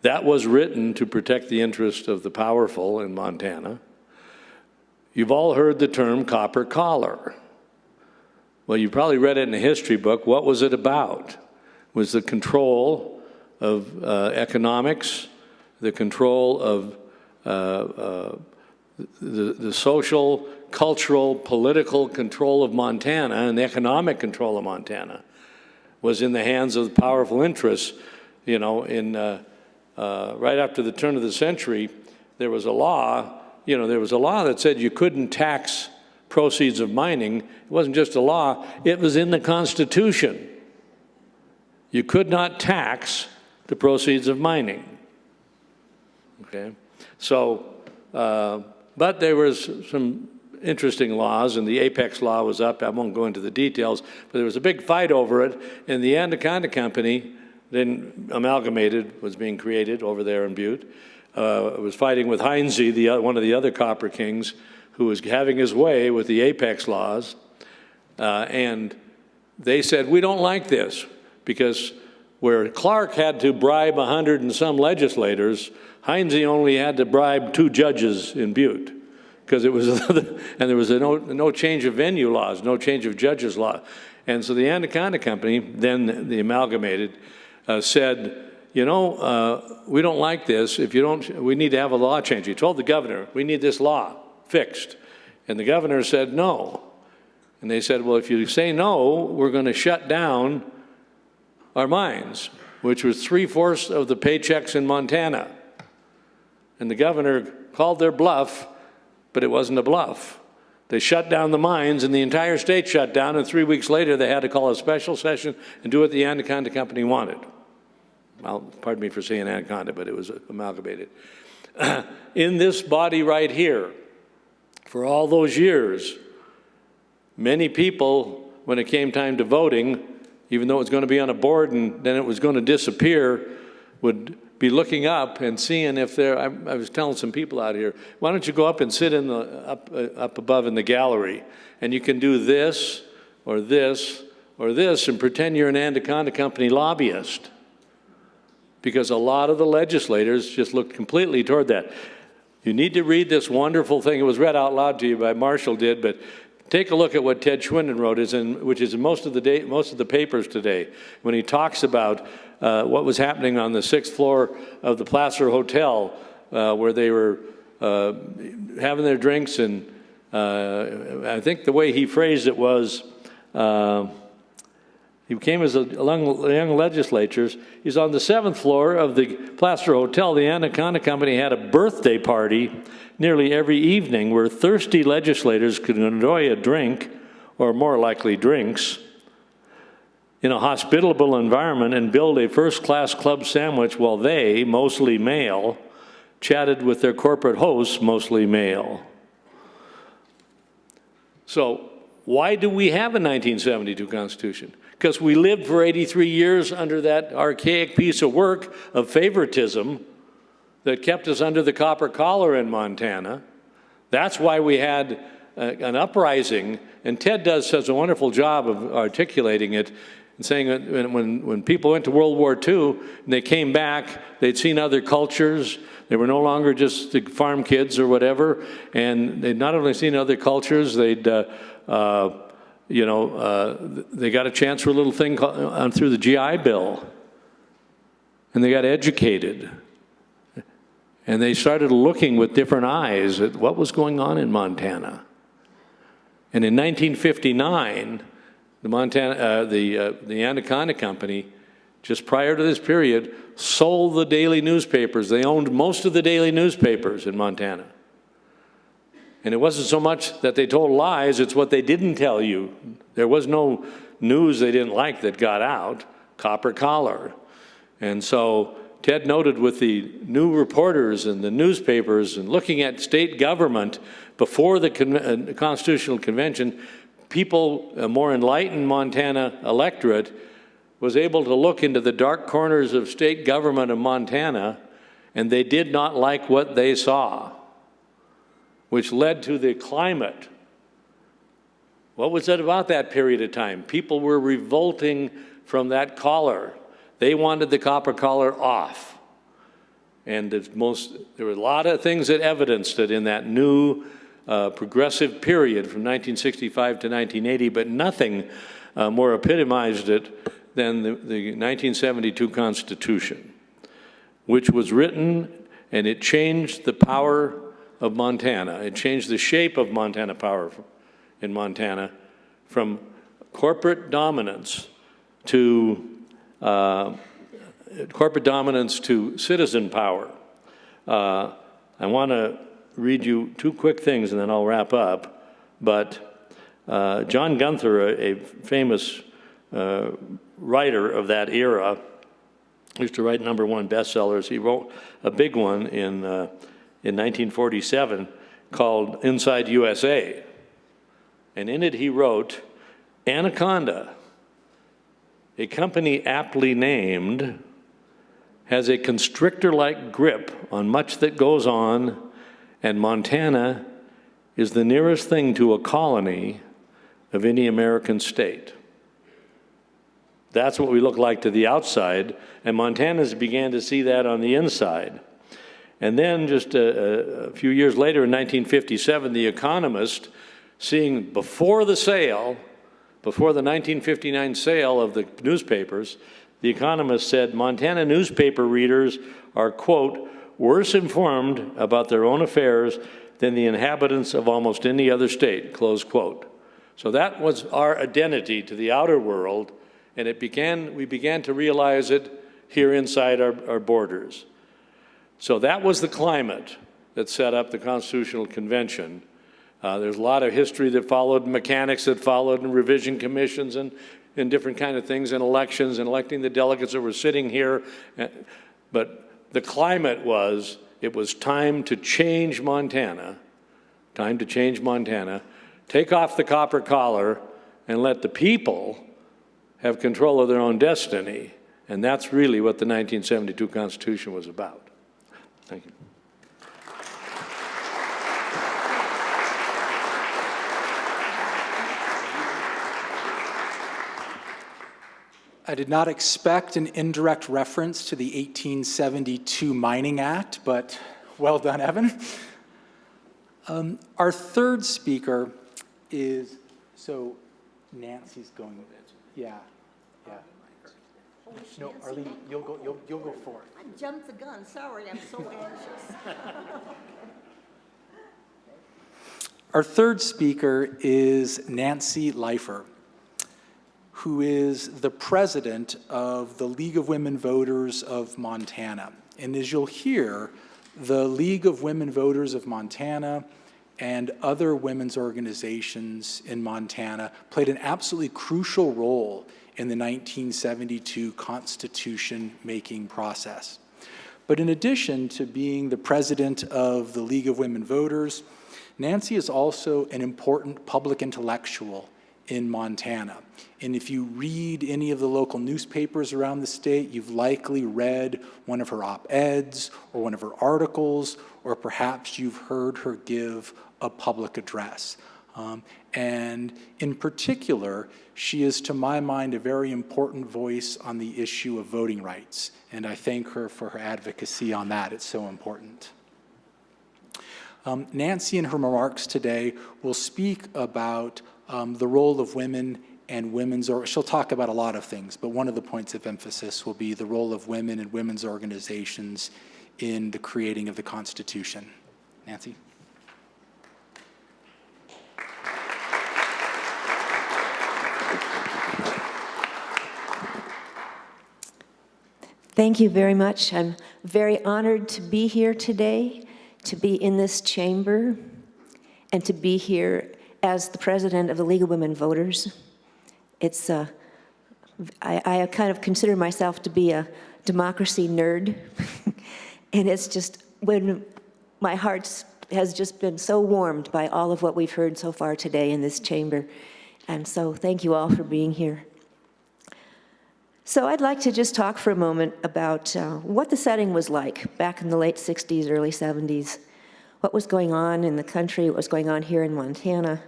[SPEAKER 3] that was written to protect the interests of the powerful in Montana. You've all heard the term copper collar. Well, you probably read it in a history book. What was it about? It was the control of economics, the control of the social, cultural, political control of Montana, and the economic control of Montana was in the hands of the powerful interests. You know, right after the turn of the century, there was a law, that said you couldn't tax proceeds of mining. It wasn't just a law, it was in the Constitution. You could not tax the proceeds of mining. Okay? So, but there was some interesting laws, and the Apex law was up. I won't go into the details, but there was a big fight over it, and the Anaconda Company, then amalgamated, was being created over there in Butte. Was fighting with Heinze, one of the other Copper Kings, who was having his way with the Apex laws, and they said, we don't like this, because where Clark had to bribe 100 and some legislators, Heinze only had to bribe 2 judges in Butte, because it was, and there was no change of venue laws, no change of judges law. And so the Anaconda Company, then the amalgamated, said, we don't like this. We need to have a law change. He told the governor, we need this law fixed. And the governor said no. And they said, well, if you say no, we're going to shut down our mines, which was 3/4 of the paychecks in Montana. And the governor called their bluff, but it wasn't a bluff. They shut down the mines, and the entire state shut down, and 3 weeks later they had to call a special session and do what the Anaconda Company wanted. Well, pardon me for saying Anaconda, but it was amalgamated. In this body right here, for all those years, many people, when it came time to voting, even though it was going to be on a board and then it was going to disappear, would be looking up and seeing if there, I was telling some people out here, why don't you go up and sit in up above in the gallery, and you can do this or this or this and pretend you're an Anaconda Company lobbyist. Because a lot of the legislators just looked completely toward that. You need to read this wonderful thing. It was read out loud to you by Marshall did, but take a look at what Ted Schwinden wrote, which is in most of the papers today, when he talks about what was happening on the 6th floor of the Placer Hotel, where they were having their drinks and I think the way he phrased it was, he came as among young legislators. He's on the 7th floor of the Plaster Hotel. The Anaconda Company had a birthday party nearly every evening where thirsty legislators could enjoy a drink, or more likely drinks, in a hospitable environment and build a first-class club sandwich while they, mostly male, chatted with their corporate hosts, mostly male. So why do we have a 1972 Constitution? Because we lived for 83 years under that archaic piece of work of favoritism that kept us under the copper collar in Montana. That's why we had an uprising, and Ted does such a wonderful job of articulating it and saying that when people went to World War II and they came back, they'd seen other cultures. They were no longer just the farm kids or whatever, and they'd not only seen other cultures, they'd they got a chance for a little thing through the GI Bill, and they got educated, and they started looking with different eyes at what was going on in Montana. And in 1959, the Anaconda Company, just prior to this period, sold the daily newspapers. They owned most of the daily newspapers in Montana. And it wasn't so much that they told lies, it's what they didn't tell you. There was no news they didn't like that got out, copper collar. And so Ted noted with the new reporters and the newspapers and looking at state government before the Constitutional Convention, people, a more enlightened Montana electorate, was able to look into the dark corners of state government of Montana, and they did not like what they saw, which led to the climate. What was it about that period of time? People were revolting from that collar. They wanted the copper collar off. And there were a lot of things that evidenced it in that new progressive period from 1965 to 1980, but nothing more epitomized it than the 1972 Constitution, which was written, and it changed the power of Montana. It changed the shape of Montana power in Montana from corporate dominance to citizen power. I want to read you two quick things and then I'll wrap up. But John Gunther, a famous writer of that era, used to write #1 bestsellers. He wrote a big one in 1947 called Inside USA. And in it he wrote, Anaconda, a company aptly named, has a constrictor-like grip on much that goes on, and Montana is the nearest thing to a colony of any American state. That's what we look like to the outside, and Montanans began to see that on the inside. And then just a few years later, in 1957, The Economist, seeing before the 1959 sale of the newspapers, The Economist said, Montana newspaper readers are, quote, worse informed about their own affairs than the inhabitants of almost any other state, close quote. So that was our identity to the outer world, and we began to realize it here inside our borders. So that was the climate that set up the Constitutional Convention. There's a lot of history that followed, mechanics that followed, and revision commissions and different kind of things, and elections, and electing the delegates that were sitting here. But the climate was, it was time to change Montana, take off the copper collar, and let the people have control of their own destiny. And that's really what the 1972 Constitution was about. Thank you.
[SPEAKER 4] I did not expect an indirect reference to the 1872 Mining Act, but well done, Evan. Our third speaker is, so Nancy's going with it. Yeah. No, Arlyne, you'll go for it.
[SPEAKER 6] I jumped the gun. Sorry, I'm so anxious.
[SPEAKER 4] Our third speaker is Nancy Leifer, who is the president of the League of Women Voters of Montana. And as you'll hear, the League of Women Voters of Montana and other women's organizations in Montana played an absolutely crucial role in the 1972 Constitution-making process. But in addition to being the president of the League of Women Voters, Nancy is also an important public intellectual in Montana. And if you read any of the local newspapers around the state, you've likely read one of her op-eds or one of her articles, or perhaps you've heard her give a public address. And in particular, she is, to my mind, a very important voice on the issue of voting rights. And I thank her for her advocacy on that. It's so important. Nancy, in her remarks today, will speak about the role of women and women's, or she'll talk about a lot of things, but one of the points of emphasis will be the role of women and women's organizations in the creating of the Constitution. Nancy?
[SPEAKER 6] Thank you very much. I'm very honored to be here today, to be in this chamber, and to be here as the president of the League of Women Voters. It's, I kind of consider myself to be a democracy nerd, and it's just when my heart has just been so warmed by all of what we've heard so far today in this chamber. And so thank you all for being here. So I'd like to just talk for a moment about what the setting was like back in the late 60s, early 70s, what was going on in the country, what was going on here in Montana,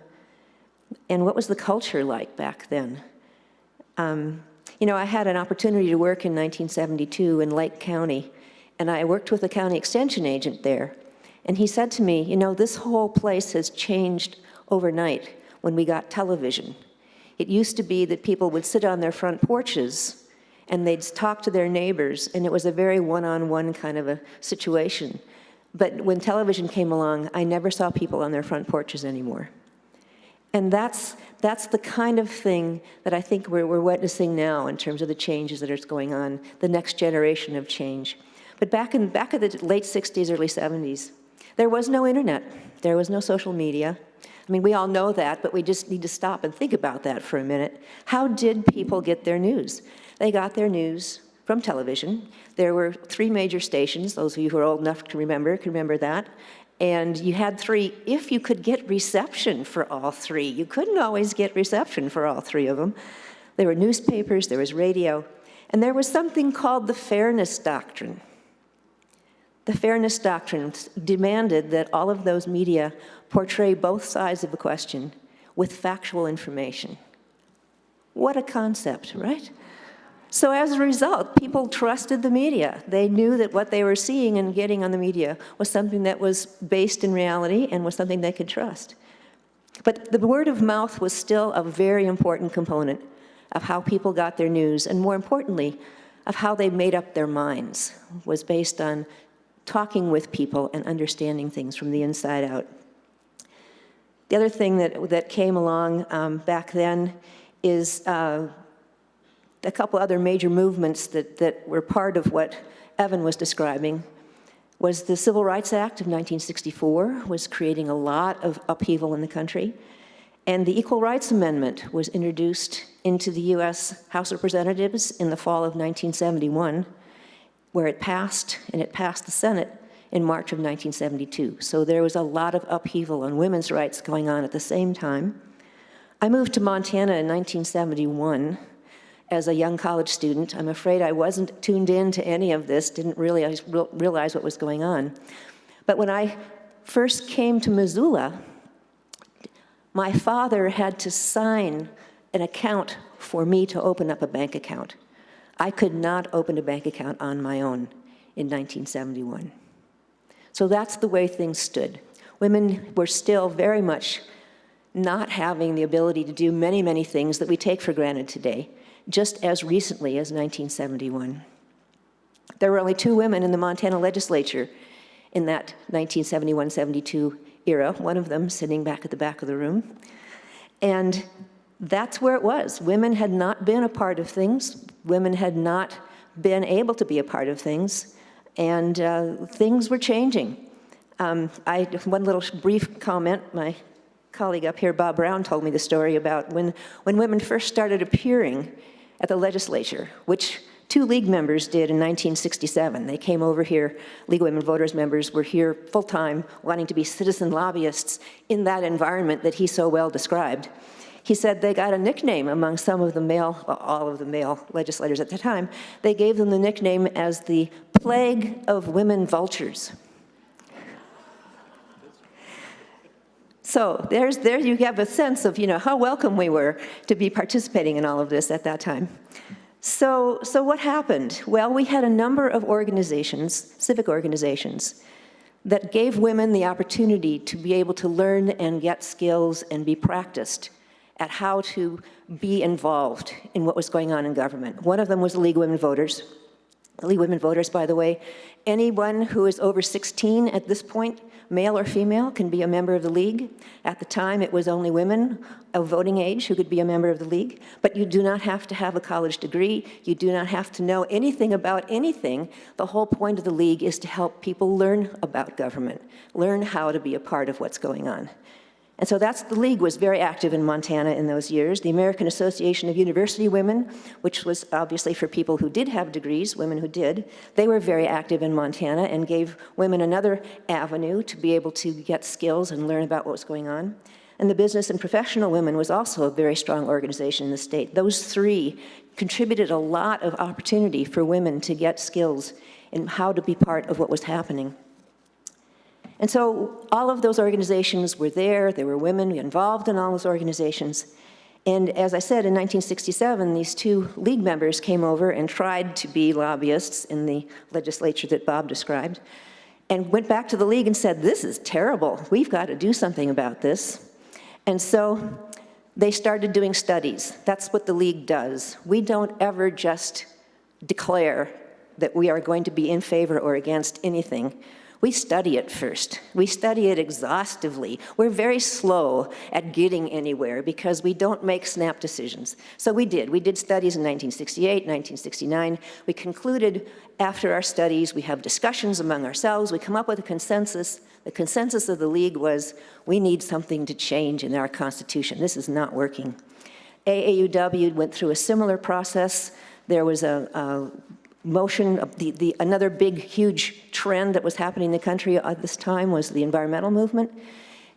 [SPEAKER 6] and what was the culture like back then. You know, I had an opportunity to work in 1972 in Lake County, and I worked with a county extension agent there. And he said to me, you know, this whole place has changed overnight when we got television. It used to be that people would sit on their front porches and they'd talk to their neighbors, and it was a very one-on-one kind of a situation. But when television came along, I never saw people on their front porches anymore. And that's the kind of thing that I think we're witnessing now in terms of the changes that are going on, the next generation of change. But back in the late 60s, early 70s, there was no internet. There was no social media. I mean, we all know that, but we just need to stop and think about that for a minute. How did people get their news? They got their news from television. There were 3 major stations. Those of you who are old enough to remember can remember that. And you had 3, if you could get reception for all 3. You couldn't always get reception for all 3 of them. There were newspapers, there was radio, and there was something called the Fairness Doctrine. The Fairness Doctrine demanded that all of those media portray both sides of a question with factual information. What a concept, right? So as a result, people trusted the media. They knew that what they were seeing and getting on the media was something that was based in reality and was something they could trust. But the word of mouth was still a very important component of how people got their news, and more importantly, of how they made up their minds, was based on talking with people and understanding things from the inside out. The other thing that came along back then is a couple other major movements that were part of what Evan was describing. Was the Civil Rights Act of 1964 was creating a lot of upheaval in the country. And the Equal Rights Amendment was introduced into the U.S. House of Representatives in the fall of 1971, where it passed, and it passed the Senate in March of 1972. So there was a lot of upheaval on women's rights going on at the same time. I moved to Montana in 1971 as a young college student. I'm afraid I wasn't tuned in to any of this, didn't really realize what was going on. But when I first came to Missoula, my father had to sign an account for me to open up a bank account. I could not open a bank account on my own in 1971. So that's the way things stood. Women were still very much not having the ability to do many, many things that we take for granted today, just as recently as 1971. There were only 2 women in the Montana legislature in that 1971-72 era, one of them sitting back at the back of the room. And that's where it was. Women had not been a part of things. Women had not been able to be a part of things. And things were changing. One little brief comment, my colleague up here, Bob Brown, told me the story about when women first started appearing at the legislature, which 2 League members did in 1967. They came over here, League of Women Voters members were here full-time, wanting to be citizen lobbyists in that environment that he so well described. He said they got a nickname among some of the male, well, all of the male legislators at the time. They gave them the nickname as the plague of women vultures. So there you have a sense of, how welcome we were to be participating in all of this at that time. So what happened? Well, we had a number of organizations, civic organizations, that gave women the opportunity to be able to learn and get skills and be practiced at how to be involved in what was going on in government. One of them was the League of Women Voters. The League of Women Voters, by the way, anyone who is over 16 at this point, male or female, can be a member of the League. At the time, it was only women of voting age who could be a member of the League, but you do not have to have a college degree. You do not have to know anything about anything. The whole point of the League is to help people learn about government, learn how to be a part of what's going on. And so the League was very active in Montana in those years. The American Association of University Women, which was obviously for people who did have degrees, women who did, they were very active in Montana and gave women another avenue to be able to get skills and learn about what was going on. And the Business and Professional Women was also a very strong organization in the state. Those 3 contributed a lot of opportunity for women to get skills in how to be part of what was happening. And so all of those organizations were there. There were women involved in all those organizations. And as I said, in 1967, these 2 League members came over and tried to be lobbyists in the legislature that Bob described, and went back to the League and said, this is terrible. We've got to do something about this. And so they started doing studies. That's what the League does. We don't ever just declare that we are going to be in favor or against anything. We study it first. We study it exhaustively. We're very slow at getting anywhere because we don't make snap decisions. So we did. We did studies in 1968, 1969. We concluded after our studies, we have discussions among ourselves. We come up with a consensus. The consensus of the League was, we need something to change in our Constitution. This is not working. AAUW went through a similar process. There was a motion, another big, huge trend that was happening in the country at this time was the environmental movement.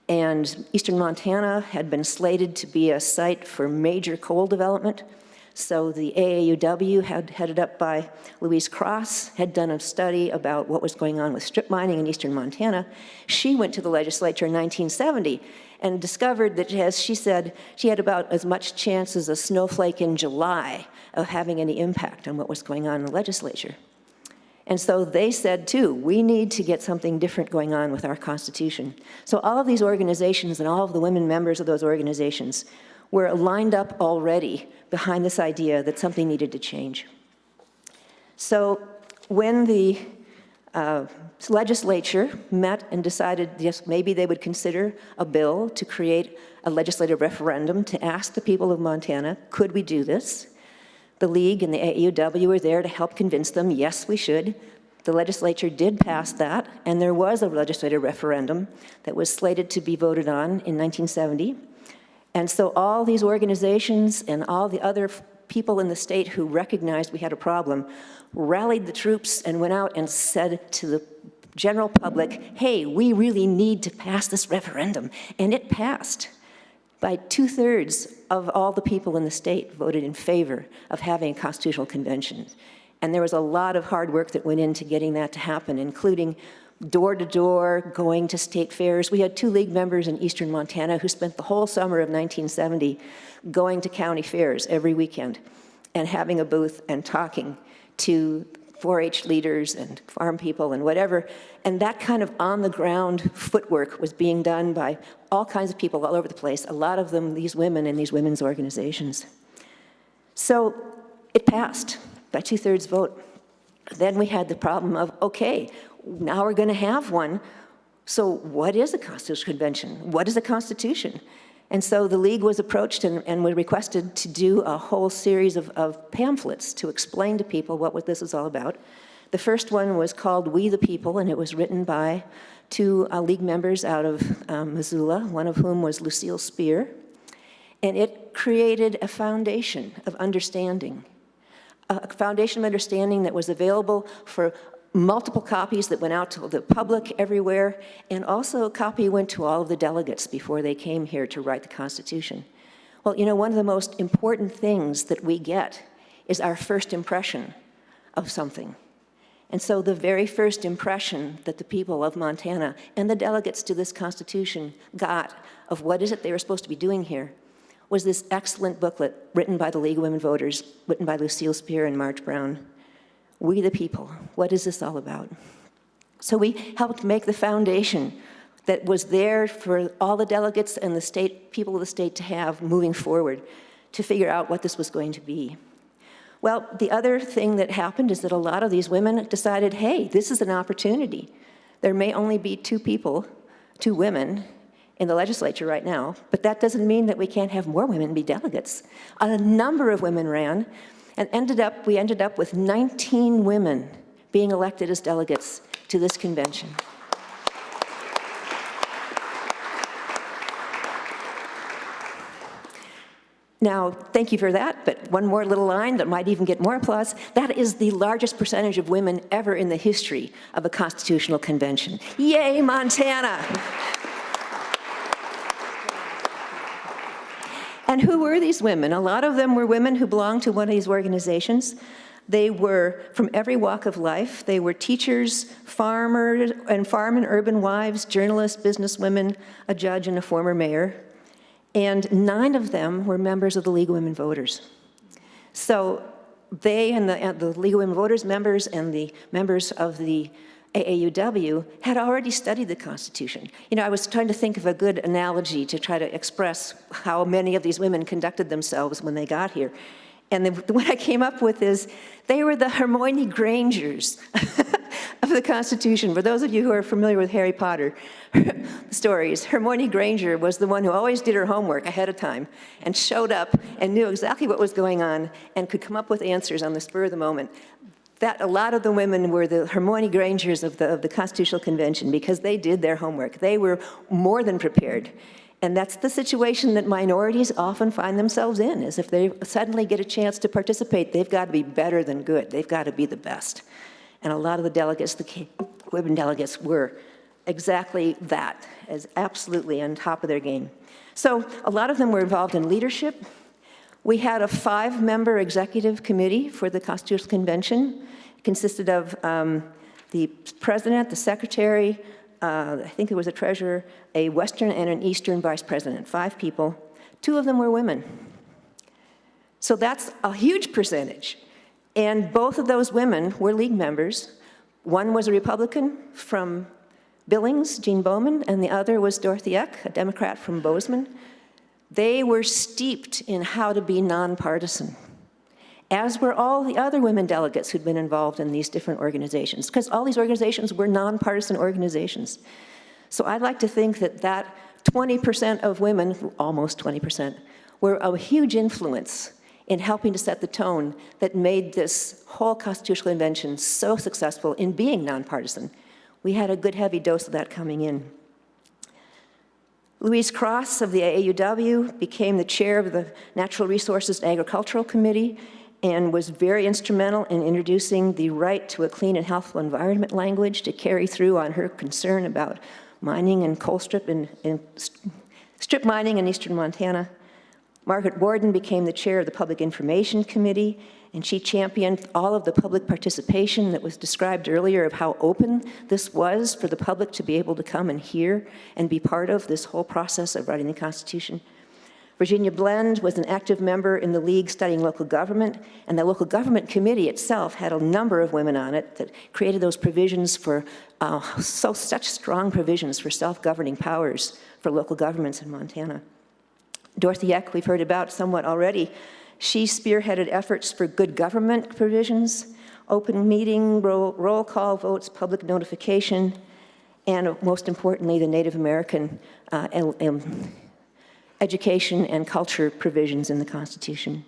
[SPEAKER 6] And eastern Montana had been slated to be a site for major coal development. So the AAUW, headed up by Louise Cross, had done a study about what was going on with strip mining in eastern Montana. She went to the legislature in 1970 and discovered that, as she said, she had about as much chance as a snowflake in July of having any impact on what was going on in the legislature. And so they said, too, we need to get something different going on with our Constitution. So all of these organizations and all of the women members of those organizations were lined up already behind this idea that something needed to change. So when the legislature met and decided, yes, maybe they would consider a bill to create a legislative referendum to ask the people of Montana, could we do this? The League and the AAUW were there to help convince them, yes, we should. The legislature did pass that, and there was a legislative referendum that was slated to be voted on in 1970. And so all these organizations and all the other people in the state who recognized we had a problem rallied the troops and went out and said to the general public, hey, we really need to pass this referendum. And it passed. By 2/3 of all the people in the state voted in favor of having a constitutional convention. And there was a lot of hard work that went into getting that to happen, including door-to-door, going to state fairs. We had 2 League members in eastern Montana who spent the whole summer of 1970 going to county fairs every weekend and having a booth and talking to 4-H leaders and farm people and whatever. And that kind of on-the-ground footwork was being done by all kinds of people all over the place, a lot of them these women in these women's organizations. So it passed by 2/3 vote. Then we had the problem of, okay, now we're going to have one. So what is a constitutional convention? What is a constitution? And so the League was approached and was requested to do a whole series of pamphlets to explain to people what this is all about. The first one was called We the People, and it was written by two League members out of Missoula, one of whom was Lucille Spear. And it created a foundation of understanding, that was available for multiple copies that went out to the public everywhere, and also a copy went to all of the delegates before they came here to write the Constitution. Well, you know, one of the most important things that we get is our first impression of something. And so the very first impression that the people of Montana and the delegates to this Constitution got of what is it they were supposed to be doing here was this excellent booklet written by the League of Women Voters, written by Lucille Spear and Marge Brown. We the People, what is this all about? So we helped make the foundation that was there for all the delegates and the state, people of the state to have moving forward to figure out what this was going to be. Well, the other thing that happened is that a lot of these women decided, hey, this is an opportunity. There may only be two women in the legislature right now, but that doesn't mean that we can't have more women be delegates. A number of women ran, and we ended up with 19 women being elected as delegates to this convention. Now, thank you for that, but one more little line that might even get more applause. That is the largest percentage of women ever in the history of a constitutional convention. Yay, Montana! And who were these women? A lot of them were women who belonged to one of these organizations. They were from every walk of life. They were teachers, farmers, and farm and urban wives, journalists, businesswomen, a judge, and a former mayor. And 9 of them were members of the League of Women Voters. So they and the League of Women Voters members and the members of the AAUW had already studied the Constitution. You know, I was trying to think of a good analogy to try to express how many of these women conducted themselves when they got here. And what I came up with is they were the Hermione Grangers of the Constitution. For those of you who are familiar with Harry Potter stories, Hermione Granger was the one who always did her homework ahead of time and showed up and knew exactly what was going on and could come up with answers on the spur of the moment. That a lot of the women were the Hermione Grangers of the Constitutional Convention because they did their homework. They were more than prepared. And that's the situation that minorities often find themselves in, is if they suddenly get a chance to participate, they've got to be better than good. They've got to be the best. And a lot of the delegates, the women delegates, were exactly that, as absolutely on top of their game. So a lot of them were involved in leadership. We had a 5-member executive committee for the Constitutional Convention. It consisted of the president, the secretary, I think there was a treasurer, a Western and an Eastern vice president, 5 people. 2 of them were women. So that's a huge percentage. And both of those women were League members. One was a Republican from Billings, Jean Bowman, and the other was Dorothy Eck, a Democrat from Bozeman. They were steeped in how to be nonpartisan, as were all the other women delegates who'd been involved in these different organizations, because all these organizations were nonpartisan organizations. So I'd like to think that 20% of women, almost 20%, were a huge influence in helping to set the tone that made this whole constitutional convention so successful in being nonpartisan. We had a good heavy dose of that coming in. Louise Cross of the AAUW became the chair of the Natural Resources and Agricultural Committee and was very instrumental in introducing the right to a clean and healthful environment language to carry through on her concern about mining and coal strip and strip mining in eastern Montana. Margaret Warden became the chair of the Public Information Committee, and she championed all of the public participation that was described earlier of how open this was for the public to be able to come and hear and be part of this whole process of writing the Constitution. Virginia Blend was an active member in the League studying local government, and the Local Government Committee itself had a number of women on it that created those provisions for, such strong provisions for self-governing powers for local governments in Montana. Dorothy Eck, we've heard about somewhat already. She spearheaded efforts for good government provisions, open meeting, roll call votes, public notification, and most importantly, the Native American education and culture provisions in the Constitution.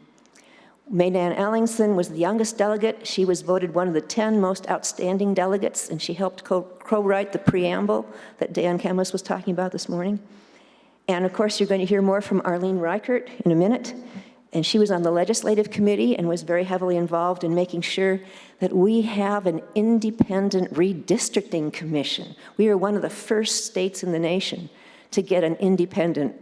[SPEAKER 6] Maydan Ellingson was the youngest delegate. She was voted one of the 10 most outstanding delegates, and she helped co-write the preamble that Dan Kemmis was talking about this morning. And of course, you're going to hear more from Arlyne Reichert in a minute. And she was on the legislative committee and was very heavily involved in making sure that we have an independent redistricting commission. We are one of the first states in the nation to get an independent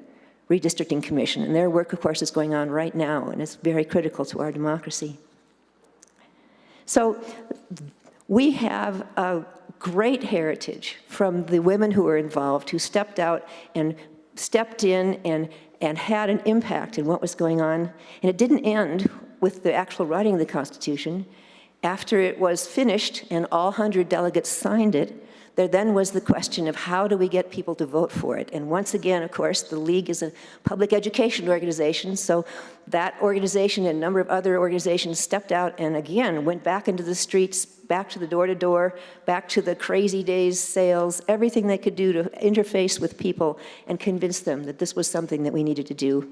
[SPEAKER 6] redistricting commission. And their work, of course, is going on right now, and it's very critical to our democracy. So we have a great heritage from the women who were involved, who stepped out and stepped in and had an impact in what was going on. And it didn't end with the actual writing of the Constitution. After it was finished and all 100 delegates signed it, there then was the question of how do we get people to vote for it? And once again, of course, the League is a public education organization, so that organization and a number of other organizations stepped out and again went back into the streets, back to the door-to-door, back to the crazy days sales, everything they could do to interface with people and convince them that this was something that we needed to do.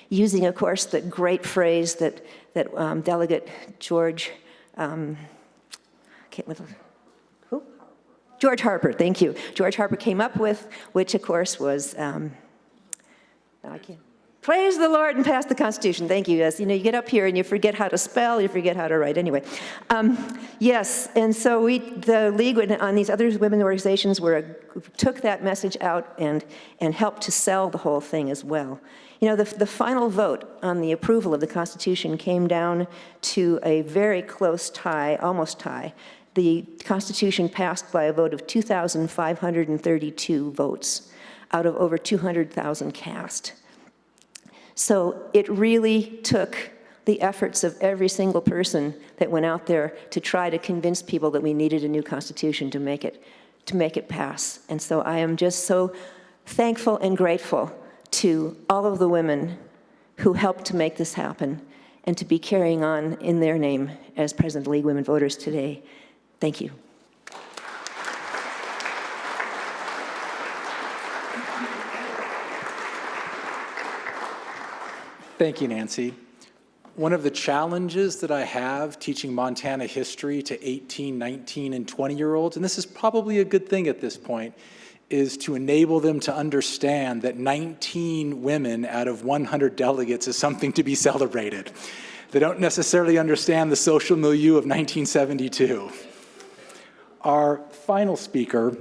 [SPEAKER 6] Using, of course, the great phrase that Delegate George, George Harper, thank you. George Harper came up with, which of course was, praise the Lord and pass the Constitution. Thank you. Yes, you know, you get up here and you forget how to spell, you forget how to write. Anyway, yes, and so the League on these other women organizations took that message out and helped to sell the whole thing as well. You know, the final vote on the approval of the Constitution came down to a very close tie, almost tie. The Constitution passed by a vote of 2,532 votes out of over 200,000 cast. So it really took the efforts of every single person that went out there to try to convince people that we needed a new Constitution to make it pass. And so I am just so thankful and grateful to all of the women who helped to make this happen and to be carrying on in their name as President of the League of Women Voters today. Thank you.
[SPEAKER 4] Thank you, Nancy. One of the challenges that I have teaching Montana history to 18, 19, and 20-year-olds, and this is probably a good thing at this point, is to enable them to understand that 19 women out of 100 delegates is something to be celebrated. They don't necessarily understand the social milieu of 1972. Our final speaker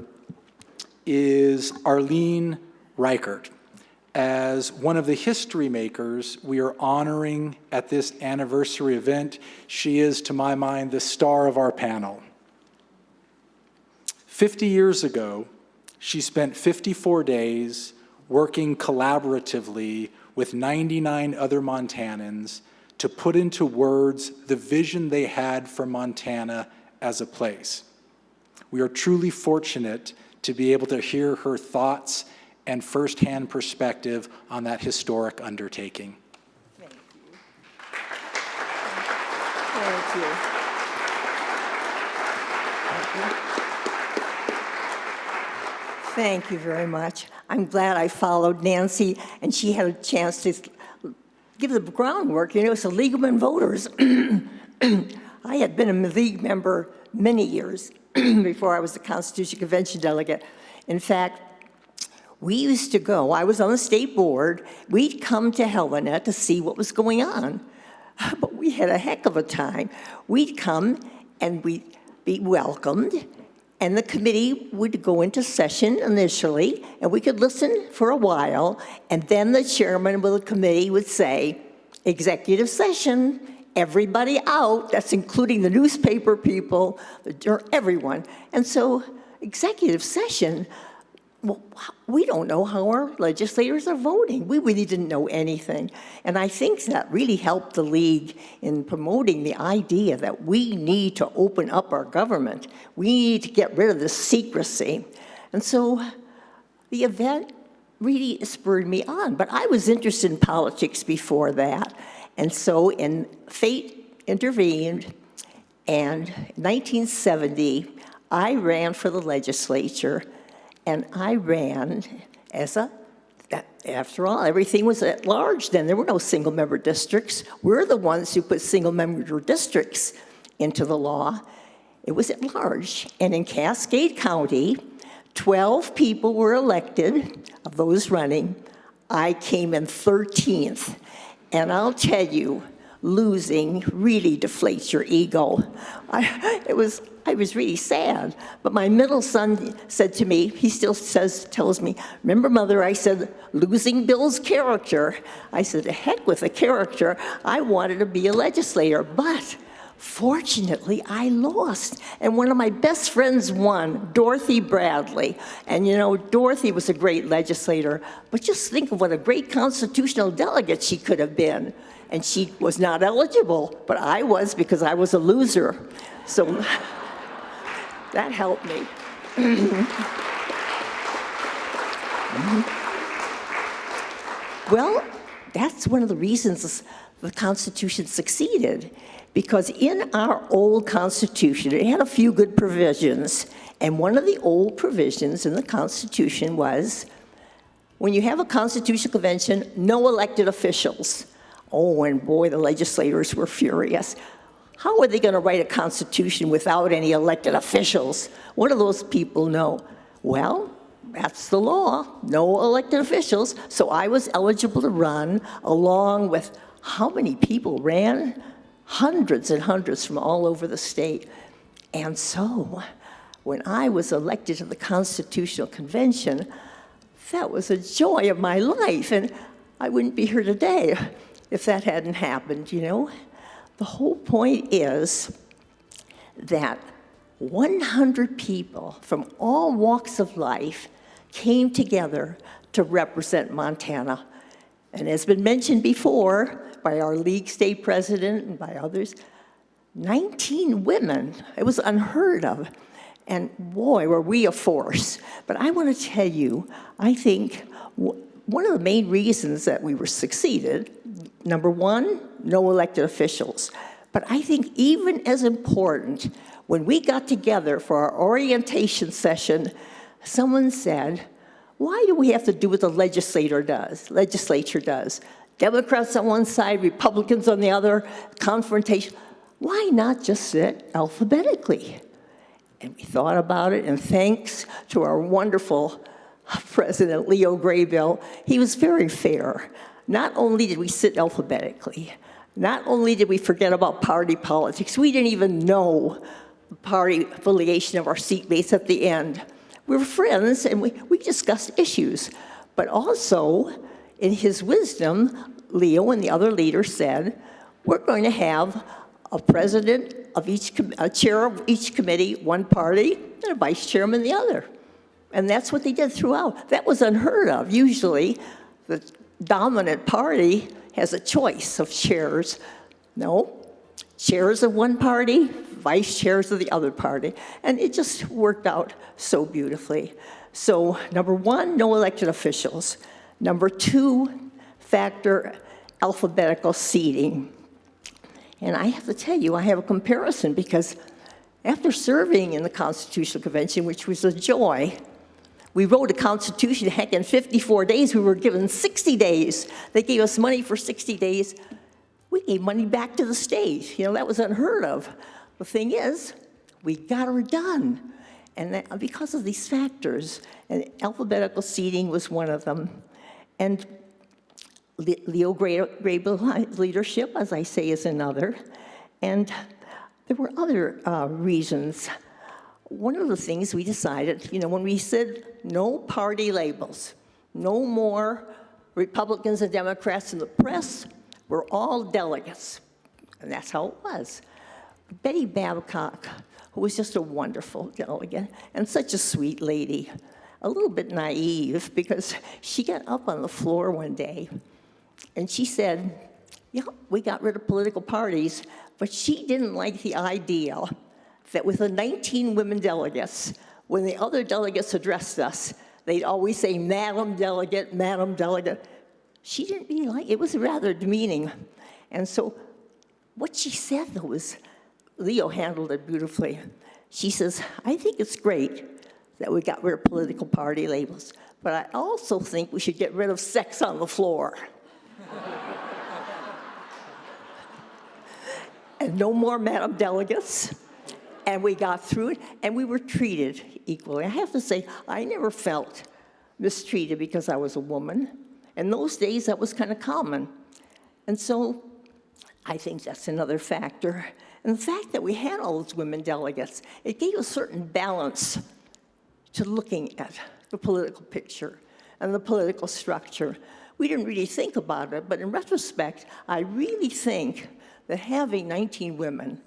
[SPEAKER 4] is Arlyne Reichert. As one of the history makers we are honoring at this anniversary event, she is, to my mind, the star of our panel. 50 years ago, she spent 54 days working collaboratively with 99 other Montanans to put into words the vision they had for Montana as a place. We are truly fortunate to be able to hear her thoughts and firsthand perspective on that historic undertaking.
[SPEAKER 7] Thank you. Thank you. Thank you very much. I'm glad I followed Nancy, and she had a chance to give the groundwork. You know, it's the League of Women Voters. I had been a League member many years before I was the Constitution Convention delegate. In fact, we used to go, I was on the state board, we'd come to Helena to see what was going on. But we had a heck of a time. We'd come and we'd be welcomed, and the committee would go into session initially, and we could listen for a while, and then the chairman of the committee would say, executive session, everybody out, that's including the newspaper people, everyone. And so executive session, well, we don't know how our legislators are voting. We really didn't know anything. And I think that really helped the League in promoting the idea that we need to open up our government. We need to get rid of the secrecy. And so the event really spurred me on. But I was interested in politics before that. And so fate intervened, and in 1970, I ran for the legislature, And I ran as after all, everything was at large then. There were no single-member districts. We're the ones who put single-member districts into the law. It was at large. And in Cascade County, 12 people were elected of those running. I came in 13th. And I'll tell you, losing really deflates your ego. I was really sad. But my middle son said to me, he still tells me, remember, Mother, I said, losing builds character. I said, the heck with the character. I wanted to be a legislator, but fortunately, I lost. And one of my best friends won, Dorothy Bradley. And you know, Dorothy was a great legislator, but just think of what a great constitutional delegate she could have been. And she was not eligible, but I was, because I was a loser. So that helped me. Well, that's one of the reasons the Constitution succeeded, because in our old Constitution, it had a few good provisions, and one of the old provisions in the Constitution was, when you have a Constitutional Convention, no elected officials. Oh, and boy, the legislators were furious. How are they going to write a Constitution without any elected officials? What do those people know? Well, that's the law, no elected officials. So I was eligible to run along with how many people ran? Hundreds and hundreds from all over the state. And so when I was elected to the Constitutional Convention, that was a joy of my life. And I wouldn't be here today if that hadn't happened, you know. The whole point is that 100 people from all walks of life came together to represent Montana. And as been mentioned before by our League State President and by others, 19 women. It was unheard of. And boy, were we a force. But I want to tell you, I think one of the main reasons that we were succeeded, number one, no elected officials. But I think even as important, when we got together for our orientation session, someone said, why do we have to do what the legislature does? Democrats on one side, Republicans on the other, confrontation. Why not just sit alphabetically? And we thought about it, and thanks to our wonderful President Leo Graybill, he was very fair. Not only did we sit alphabetically, not only did we forget about party politics, we didn't even know the party affiliation of our seatmates at the end. We were friends, and we discussed issues. But also, in his wisdom, Leo and the other leaders said, we're going to have a president of a chair of each committee, one party, and a vice chairman the other. And that's what they did throughout. That was unheard of. Usually, the dominant party has a choice of chairs. No, chairs of one party, vice chairs of the other party. And it just worked out so beautifully. So, number one, no elected officials. Number two, factor alphabetical seating. And I have to tell you, I have a comparison, because after serving in the Constitutional Convention, which was a joy, we wrote a Constitution, heck, in 54 days. We were given 60 days. They gave us money for 60 days. We gave money back to the state. You know, that was unheard of. The thing is, we got her done. And that, because of these factors, and alphabetical seating was one of them. And Leo Graybill's leadership, as I say, is another. And there were other reasons. One of the things we decided, you know, when we said no party labels, no more Republicans and Democrats in the press, we're all delegates. And that's how it was. Betty Babcock, who was just a wonderful delegate and such a sweet lady, a little bit naive, because she got up on the floor one day and she said, yeah, we got rid of political parties, but she didn't like the idea that with the 19 women delegates, when the other delegates addressed us, they'd always say, Madam Delegate, Madam Delegate. She didn't really like it. It was rather demeaning. And so what she said, though, was, Leo handled it beautifully. She says, I think it's great that we got rid of political party labels. But I also think we should get rid of sex on the floor. And no more Madam Delegates. And we got through it, and we were treated equally. I have to say, I never felt mistreated because I was a woman. In those days, that was kind of common. And so I think that's another factor. And the fact that we had all those women delegates, it gave a certain balance to looking at the political picture and the political structure. We didn't really think about it, but in retrospect, I really think that having 19 women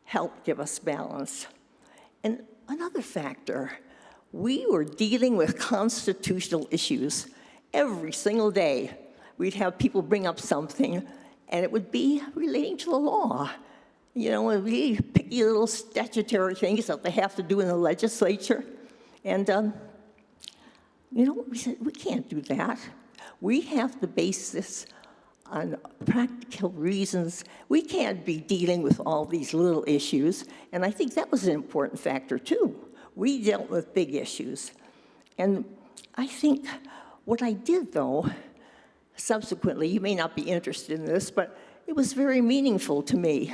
[SPEAKER 7] helped give us balance. And another factor, we were dealing with constitutional issues every single day. We'd have people bring up something, and it would be relating to the law. You know, really picky little statutory things that they have to do in the legislature. And, you know, we said, we can't do that. We have to base this on practical reasons. We can't be dealing with all these little issues. And I think that was an important factor, too. We dealt with big issues. And I think what I did, though, subsequently, you may not be interested in this, but it was very meaningful to me.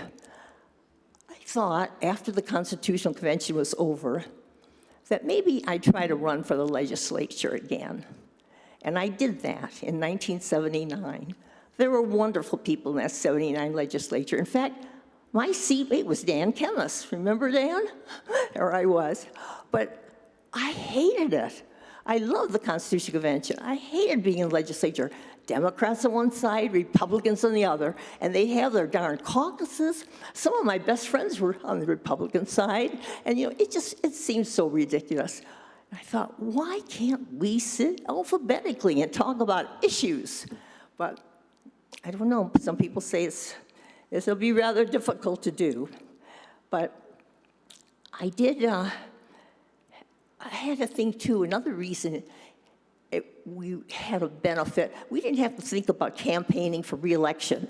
[SPEAKER 7] I thought, after the Constitutional Convention was over, that maybe I'd try to run for the legislature again. And I did that in 1979. There were wonderful people in that 79 legislature. In fact, my seatmate was Dan Kemmis. Remember Dan? There I was. But I hated it. I loved the Constitutional Convention. I hated being in the legislature. Democrats on one side, Republicans on the other, and they have their darn caucuses. Some of my best friends were on the Republican side, and you know, it seemed so ridiculous. And I thought, why can't we sit alphabetically and talk about issues? But I don't know, some people say it'll be rather difficult to do. But I did, I had to think too, another reason we had a benefit. We didn't have to think about campaigning for re-election.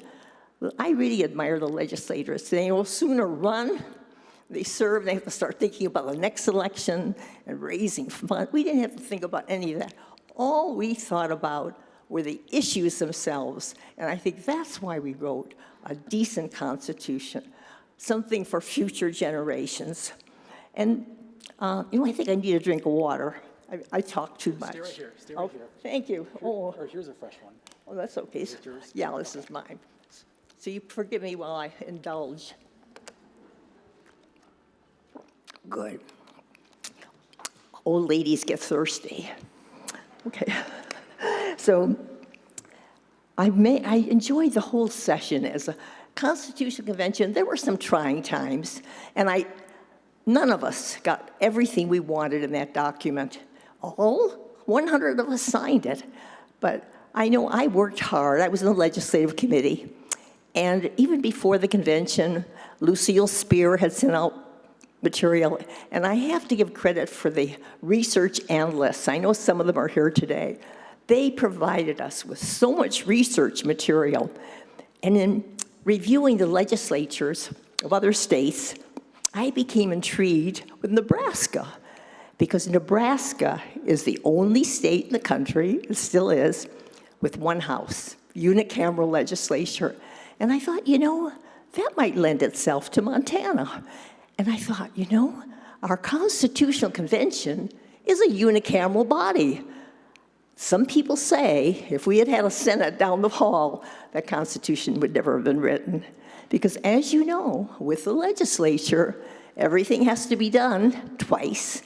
[SPEAKER 7] I really admire the legislators. They will sooner run, they serve, they have to start thinking about the next election and raising funds. We didn't have to think about any of that. All we thought about were the issues themselves. And I think that's why we wrote a decent Constitution, something for future generations. And, you know, I think I need a drink of water. I talk too much.
[SPEAKER 4] Stay right here. Stay right here.
[SPEAKER 7] Thank you.
[SPEAKER 4] Or here's a fresh one.
[SPEAKER 7] Oh, that's okay.
[SPEAKER 4] Is it yours?
[SPEAKER 7] Yeah, this is mine. So you forgive me while I indulge. Good. Old ladies get thirsty. Okay. So I enjoyed the whole session as a Constitutional Convention. There were some trying times, and none of us got everything we wanted in that document. All 100 of us signed it, but I know I worked hard. I was in the legislative committee, and even before the convention, Lucille Spear had sent out material, and I have to give credit for the research analysts. I know some of them are here today. They provided us with so much research material, and in reviewing the legislatures of other states, I became intrigued with Nebraska, because Nebraska is the only state in the country, it still is, with one house, unicameral legislature. And I thought, you know, that might lend itself to Montana. And I thought, you know, our Constitutional Convention is a unicameral body. Some people say if we had had a Senate down the hall, that Constitution would never have been written. Because as you know, with the legislature, everything has to be done twice.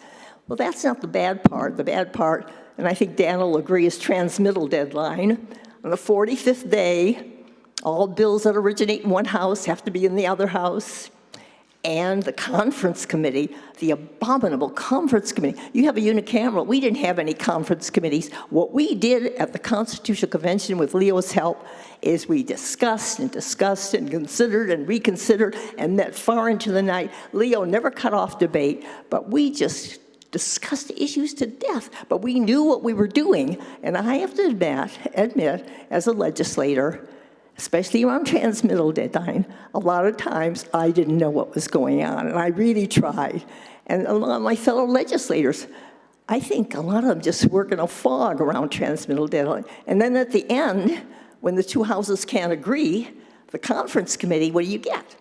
[SPEAKER 7] Well, that's not the bad part. The bad part, and I think Dan will agree, is transmittal deadline. On the 45th day, all bills that originate in one house have to be in the other house. And the conference committee, the abominable conference committee. You have a unicameral. We didn't have any conference committees. What we did at the Constitutional Convention with Leo's help is we discussed and discussed and considered and reconsidered and met far into the night. Leo never cut off debate, but we just discussed issues to death. But we knew what we were doing. And I have to admit, as a legislator, especially around transmittal deadline, a lot of times I didn't know what was going on, and I really tried. And a lot of my fellow legislators, I think a lot of them just work in a fog around transmittal data. And then at the end, when the two houses can't agree, the conference committee, what do you get?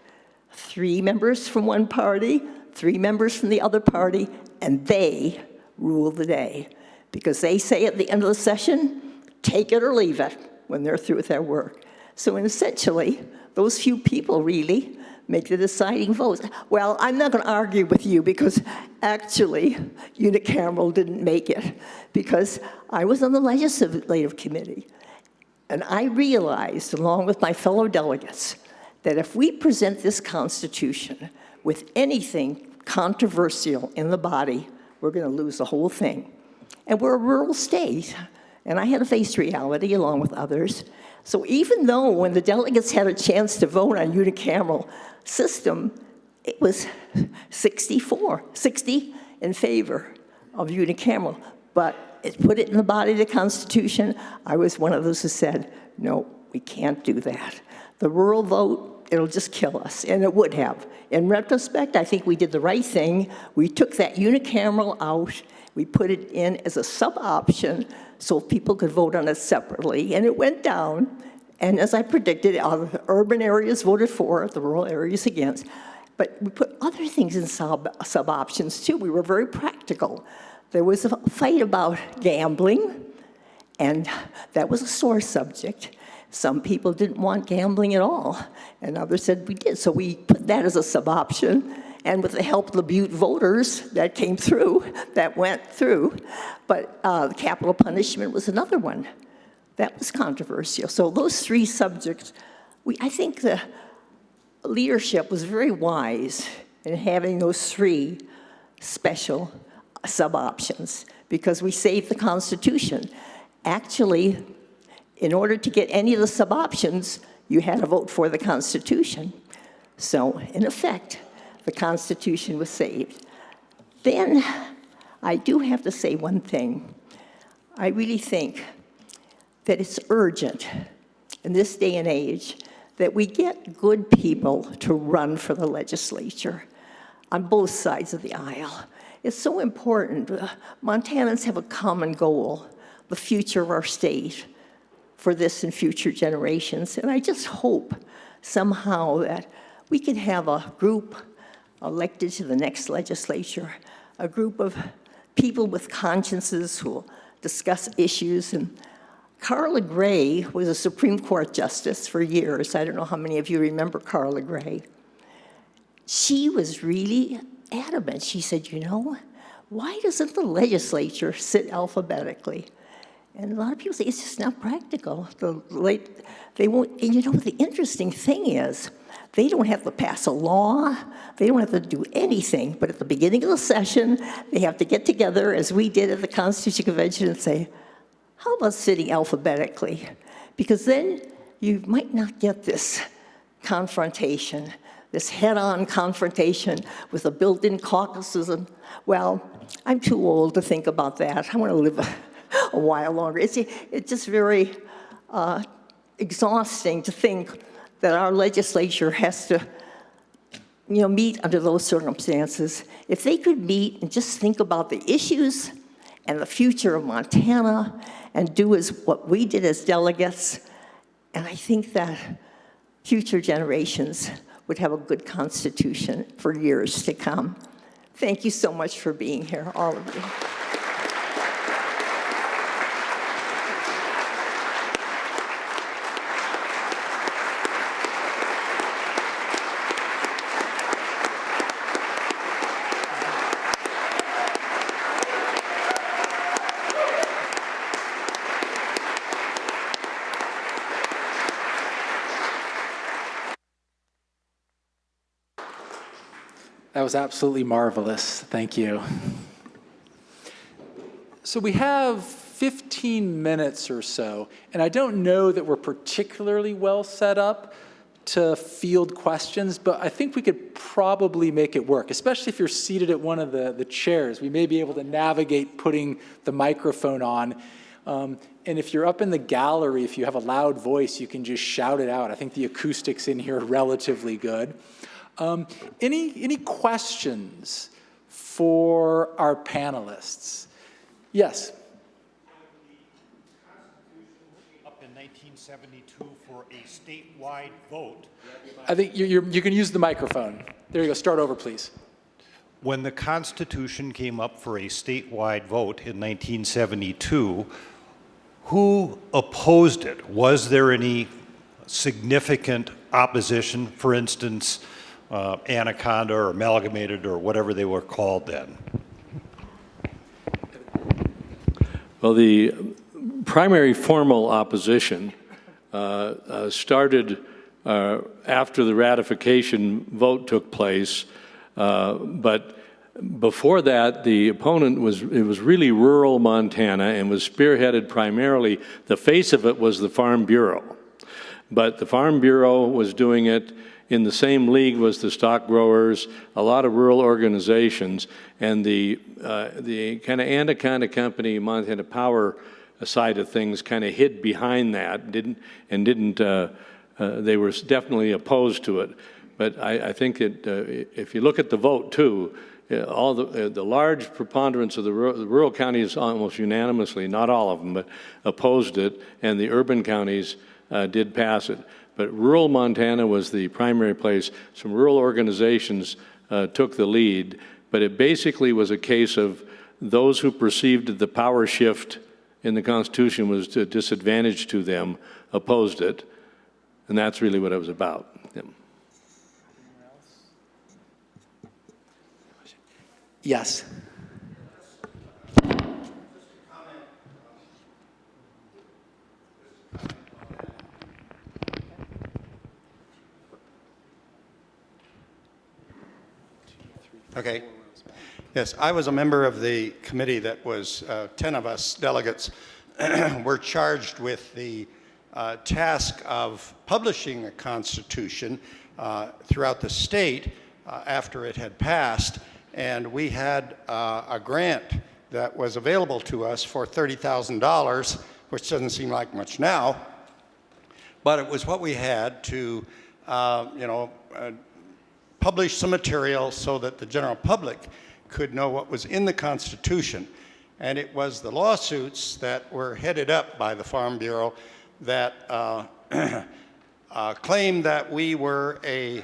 [SPEAKER 7] 3 members from one party, 3 members from the other party, and they rule the day. Because they say at the end of the session, take it or leave it when they're through with their work. So essentially, those few people really make the deciding votes. Well, I'm not going to argue with you because actually unicameral didn't make it because I was on the Legislative Committee. And I realized, along with my fellow delegates, that if we present this Constitution with anything controversial in the body, we're going to lose the whole thing. And we're a rural state, and I had to face reality along with others. So even though when the delegates had a chance to vote on unicameral system, it was 60 in favor of unicameral. But it put it in the body of the Constitution. I was one of those who said, no, we can't do that. The rural vote, it'll just kill us, and it would have. In retrospect, I think we did the right thing. We took that unicameral out. We put it in as a sub-option so people could vote on it separately, and it went down. And as I predicted, the urban areas voted for it, the rural areas against. But we put other things in sub-options, too. We were very practical. There was a fight about gambling, and that was a sore subject. Some people didn't want gambling at all, and others said we did. So we put that as a sub-option, and with the help of the Butte voters, that came through, that went through. But capital punishment was another one. That was controversial. So those 3 subjects, I think the leadership was very wise in having those 3 special sub-options because we saved the Constitution. Actually, in order to get any of the sub-options, you had to vote for the Constitution. So, in effect, the Constitution was saved. Then, I do have to say one thing. I really think that it's urgent in this day and age that we get good people to run for the legislature on both sides of the aisle. It's so important. Montanans have a common goal, the future of our state for this and future generations. And I just hope somehow that we can have a group elected to the next legislature, a group of people with consciences who will discuss issues. And Carla Gray was a Supreme Court justice for years. I don't know how many of you remember Carla Gray. She was really adamant. She said, you know, why doesn't the legislature sit alphabetically? And a lot of people say it's just not practical. They won't. And you know, the interesting thing is, they don't have to pass a law. They don't have to do anything. But at the beginning of the session, they have to get together, as we did at the Constitutional Convention, and say, how about sitting alphabetically? Because then you might not get this confrontation, this head-on confrontation with the built-in caucuses. And, well, I'm too old to think about that. I want to live a while longer. It's just very exhausting to think that our legislature has to, meet under those circumstances. If they could meet and just think about the issues and the future of Montana and do what we did as delegates, and I think that future generations would have a good Constitution for years to come. Thank you so much for being here, all of you.
[SPEAKER 4] That was absolutely marvelous. Thank you. So we have 15 minutes or so, and I don't know that we're particularly well set up to field questions, but I think we could probably make it work, especially if you're seated at one of the chairs. We may be able to navigate putting the microphone on. And if you're up in the gallery, if you have a loud voice, you can just shout it out. I think the acoustics in here are relatively good. Any questions for our panelists? Yes.
[SPEAKER 8] Up in 1972 for a statewide vote.
[SPEAKER 4] I think you can use the microphone. There you go. Start over, please.
[SPEAKER 8] When the Constitution came up for a statewide vote in 1972, who opposed it? Was there any significant opposition? For instance, Anaconda or Amalgamated or whatever they were called then?
[SPEAKER 3] Well, the primary formal opposition started after the ratification vote took place, but before that, the opponent was really rural Montana and was spearheaded primarily, the face of it was the Farm Bureau. But the Farm Bureau was doing it in the same league was the stock growers, a lot of rural organizations, and the kind of Anaconda Company, Montana Power side of things kind of hid behind that, they were definitely opposed to it. But I think that if you look at the vote too, all the large preponderance of the rural counties almost unanimously, not all of them, but opposed it, and the urban counties did pass it. But rural Montana was the primary place. Some rural organizations took the lead, but it basically was a case of those who perceived the power shift in the Constitution was a disadvantage to them, opposed it, and that's really what it was about. Yeah.
[SPEAKER 4] Yes.
[SPEAKER 9] Okay. Yes, I was a member of the committee that was 10 of us delegates were charged with the task of publishing a constitution throughout the state after it had passed, and we had a grant that was available to us for $30,000, which doesn't seem like much now, but it was what we had to, publish some material so that the general public could know what was in the Constitution. And it was the lawsuits that were headed up by the Farm Bureau that claimed that we were a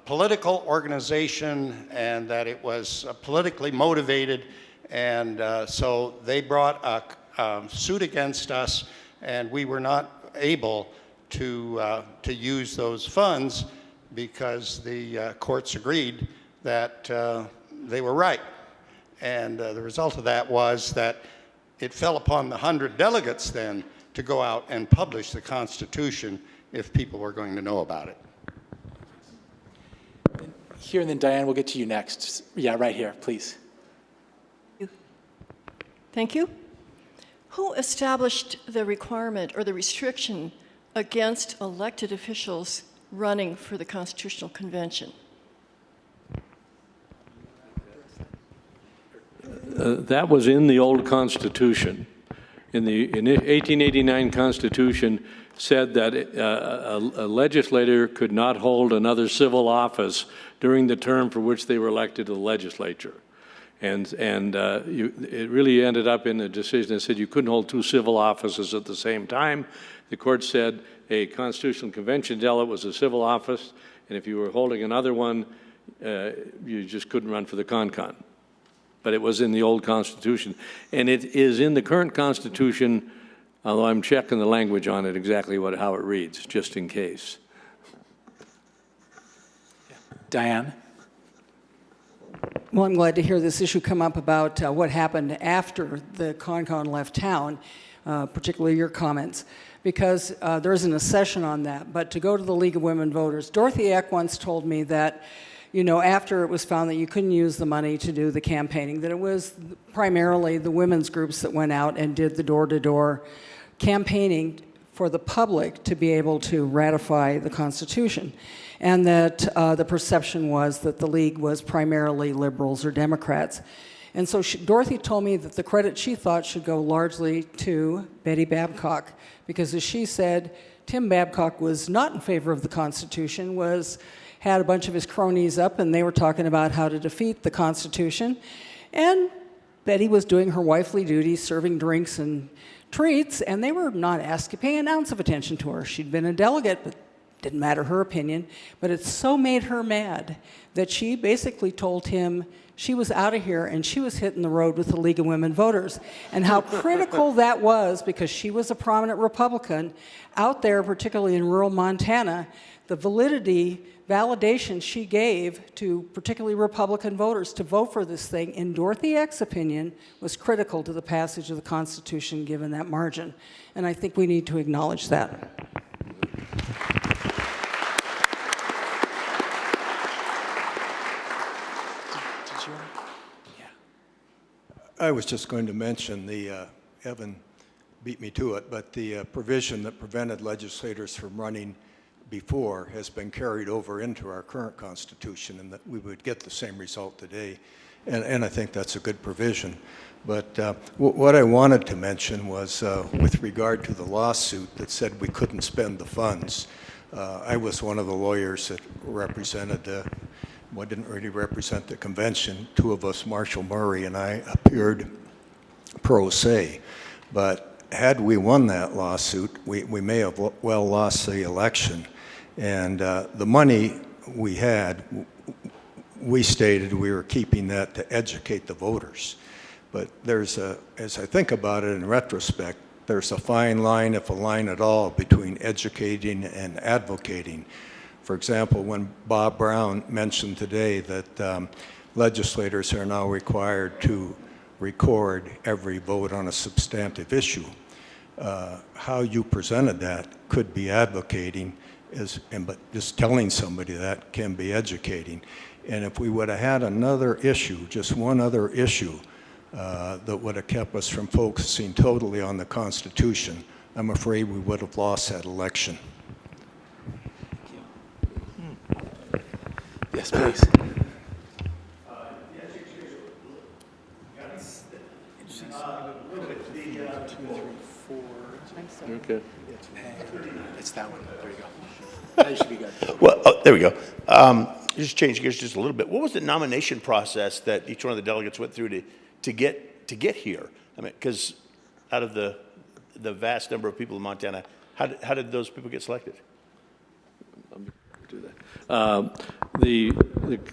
[SPEAKER 9] political organization and that it was politically motivated. And so they brought a suit against us, and we were not able to use those funds because the courts agreed that they were right. And the result of that was that it fell upon the 100 delegates then to go out and publish the Constitution if people were going to know about it.
[SPEAKER 4] Here, and then Diane, we'll get to you next. Yeah, right here, please.
[SPEAKER 10] Thank you. Who established the requirement or the restriction against elected officials running for the Constitutional Convention?
[SPEAKER 3] That was in the old Constitution. In the 1889 Constitution said that a legislator could not hold another civil office during the term for which they were elected to the legislature. And it really ended up in a decision that said you couldn't hold two civil offices at the same time. The court said a Constitutional Convention delegate was a civil office, and if you were holding another one, you just couldn't run for the con-con. But it was in the old Constitution. And it is in the current Constitution, although I'm checking the language on it exactly how it reads, just in case.
[SPEAKER 4] Diane?
[SPEAKER 11] Well, I'm glad to hear this issue come up about what happened after the con-con left town, particularly your comments, because there isn't a session on that. But to go to the League of Women Voters, Dorothy Eck once told me that, after it was found that you couldn't use the money to do the campaigning, that it was primarily the women's groups that went out and did the door-to-door campaigning for the public to be able to ratify the Constitution. And that the perception was that the League was primarily liberals or Democrats. And so Dorothy told me that the credit she thought should go largely to Betty Babcock, because as she said, Tim Babcock was not in favor of the Constitution, had a bunch of his cronies up, and they were talking about how to defeat the Constitution. And Betty was doing her wifely duties, serving drinks and treats, and they were not paying an ounce of attention to her. She'd been a delegate, but didn't matter her opinion. But it so made her mad that she basically told him she was out of here and she was hitting the road with the League of Women Voters, and how critical that was, because she was a prominent Republican out there, particularly in rural Montana. The validation she gave to particularly Republican voters to vote for this thing, in Dorothy Eck's opinion, was critical to the passage of the Constitution, given that margin. And I think we need to acknowledge that.
[SPEAKER 12] I was just going to mention Evan beat me to it, but the provision that prevented legislators from running before has been carried over into our current Constitution, and that we would get the same result today. And I think that's a good provision. But what I wanted to mention was with regard to the lawsuit that said we couldn't spend the funds. I was one of the lawyers that represented didn't really represent the convention. Two of us, Marshall Murray and I, appeared pro se. But had we won that lawsuit, we may have well lost the election. And the money we had, we stated we were keeping that to educate the voters. But as I think about it in retrospect, there's a fine line, if a line at all, between educating and advocating. For example, when Bob Brown mentioned today that legislators are now required to record every vote on a substantive issue, how you presented that could be advocating, but just telling somebody that can be educating. And if we would have had another issue, just one other issue, that would have kept us from focusing totally on the Constitution, I'm afraid we would have lost that election.
[SPEAKER 4] Yes, please.
[SPEAKER 3] Okay.
[SPEAKER 4] It's that one. There you go. That should be good.
[SPEAKER 13] Well, there we go. Just change gears just a little bit. What was the nomination process that each one of the delegates went through to get here? I mean, because out of the vast number of people in Montana, how did those people get selected?
[SPEAKER 3] Do that. The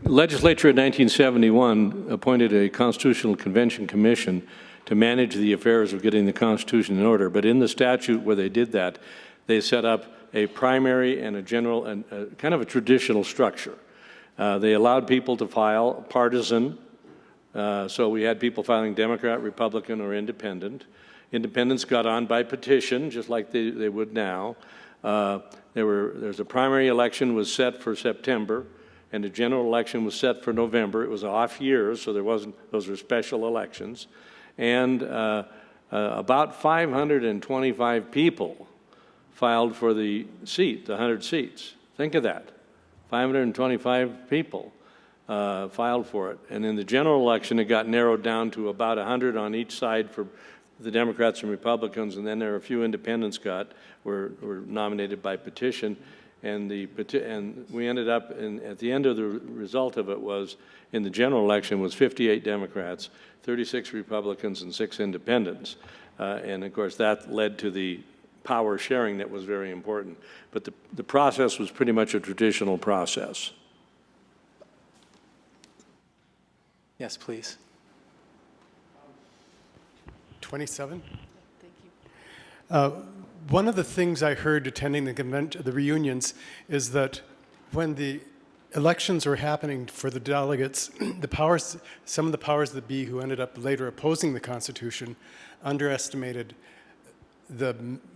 [SPEAKER 3] legislature in 1971 appointed a Constitutional Convention Commission to manage the affairs of getting the Constitution in order. But in the statute where they did that, they set up a primary and a general and kind of a traditional structure. They allowed people to file partisan. So we had people filing Democrat, Republican, or Independent. Independents got on by petition, just like they would now. There's a primary election was set for September, and a general election was set for November. It was off years, so those were special elections. And about 525 people filed for the seat, the 100 seats. Think of that. 525 people filed for it. And in the general election, it got narrowed down to about 100 on each side for the Democrats and Republicans, and then there are a few independents were nominated by petition, and we ended up at the end of the result of it was in the general election was 58 Democrats, 36 Republicans, and 6 independents, and of course that led to the power sharing that was very important. But the process was pretty much a traditional process.
[SPEAKER 4] Yes, please.
[SPEAKER 14] 27? Thank you. One of the things I heard attending the reunions is that when the elections were happening for the delegates, some of the powers that be who ended up later opposing the Constitution underestimated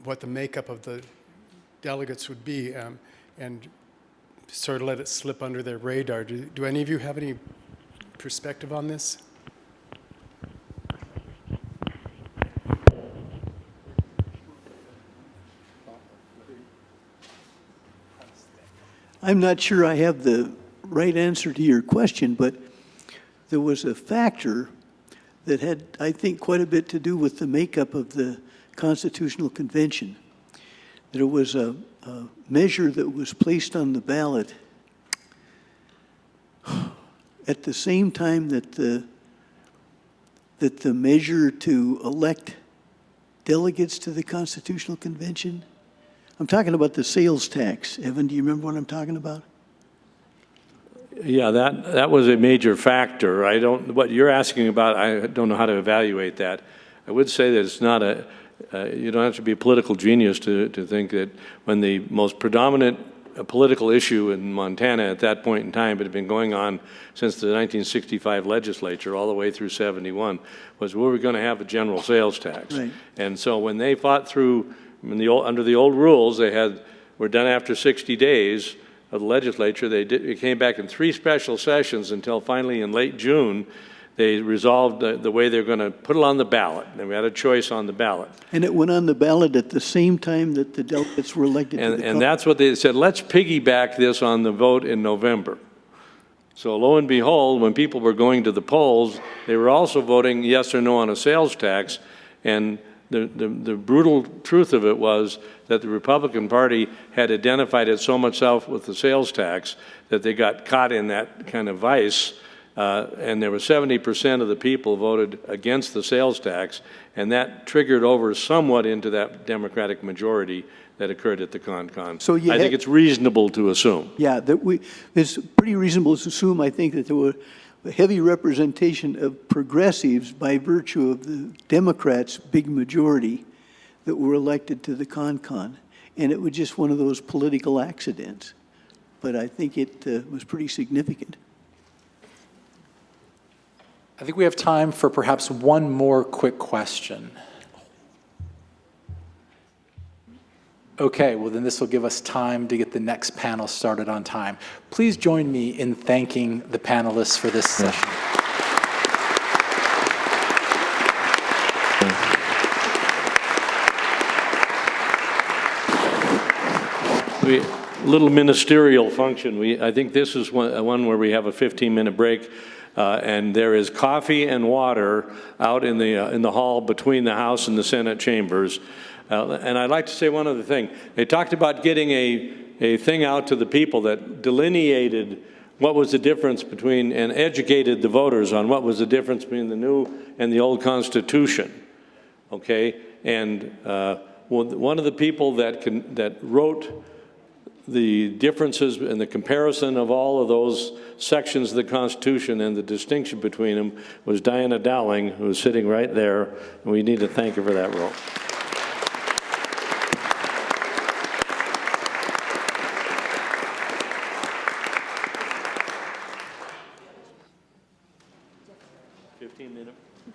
[SPEAKER 14] what the makeup of the delegates would be and sort of let it slip under their radar. Do any of you have any perspective on this?
[SPEAKER 5] I'm not sure I have the right answer to your question, but there was a factor that had, I think, quite a bit to do with the makeup of the Constitutional Convention. There was a measure that was placed on the ballot at the same time that the that the measure to elect delegates to the Constitutional Convention, I'm talking about the sales tax. Evan, do you remember what I'm talking about?
[SPEAKER 3] Yeah, that was a major factor. What you're asking about, I don't know how to evaluate that. I would say that it's not you don't have to be a political genius to think that when the most predominant political issue in Montana at that point in time, it had been going on since the 1965 legislature all the way through 71, was we were going to have a general sales tax.
[SPEAKER 5] Right.
[SPEAKER 3] And so when they fought through, under the old rules, were done after 60 days of the legislature. It came back in 3 special sessions until finally in late June, they resolved the way they're going to put it on the ballot. And we had a choice on the ballot.
[SPEAKER 5] And it went on the ballot at the same time that the delegates were elected to the
[SPEAKER 3] And that's what they said, let's piggyback this on the vote in November. So lo and behold, when people were going to the polls, they were also voting yes or no on a sales tax. And the brutal truth of it was that the Republican Party had identified it so much with the sales tax that they got caught in that kind of vice. And there were 70% of the people voted against the sales tax, and that triggered over somewhat into that Democratic majority that occurred at the con.
[SPEAKER 5] So
[SPEAKER 3] I think it's reasonable to assume.
[SPEAKER 5] Yeah, it's pretty reasonable to assume, I think, that there were a heavy representation of progressives by virtue of the Democrats' big majority that were elected to the con. And it was just one of those political accidents. But I think it was pretty significant.
[SPEAKER 4] I think we have time for perhaps one more quick question. Okay, well then this will give us time to get the next panel started on time. Please join me in thanking the panelists for this session.
[SPEAKER 3] Little ministerial function. I think this is one where we have a 15-minute break. And there is coffee and water out in the hall between the House and the Senate chambers. And I'd like to say one other thing. They talked about getting a thing out to the people that delineated what was the difference between, and educated the voters on what was the difference between the new and the old Constitution. Okay? And one of the people that wrote the differences and the comparison of all of those sections of the Constitution and the distinction between them was Diana Dowling, who's sitting right there, and we need to thank her for that role.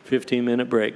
[SPEAKER 3] Fifteen-minute break.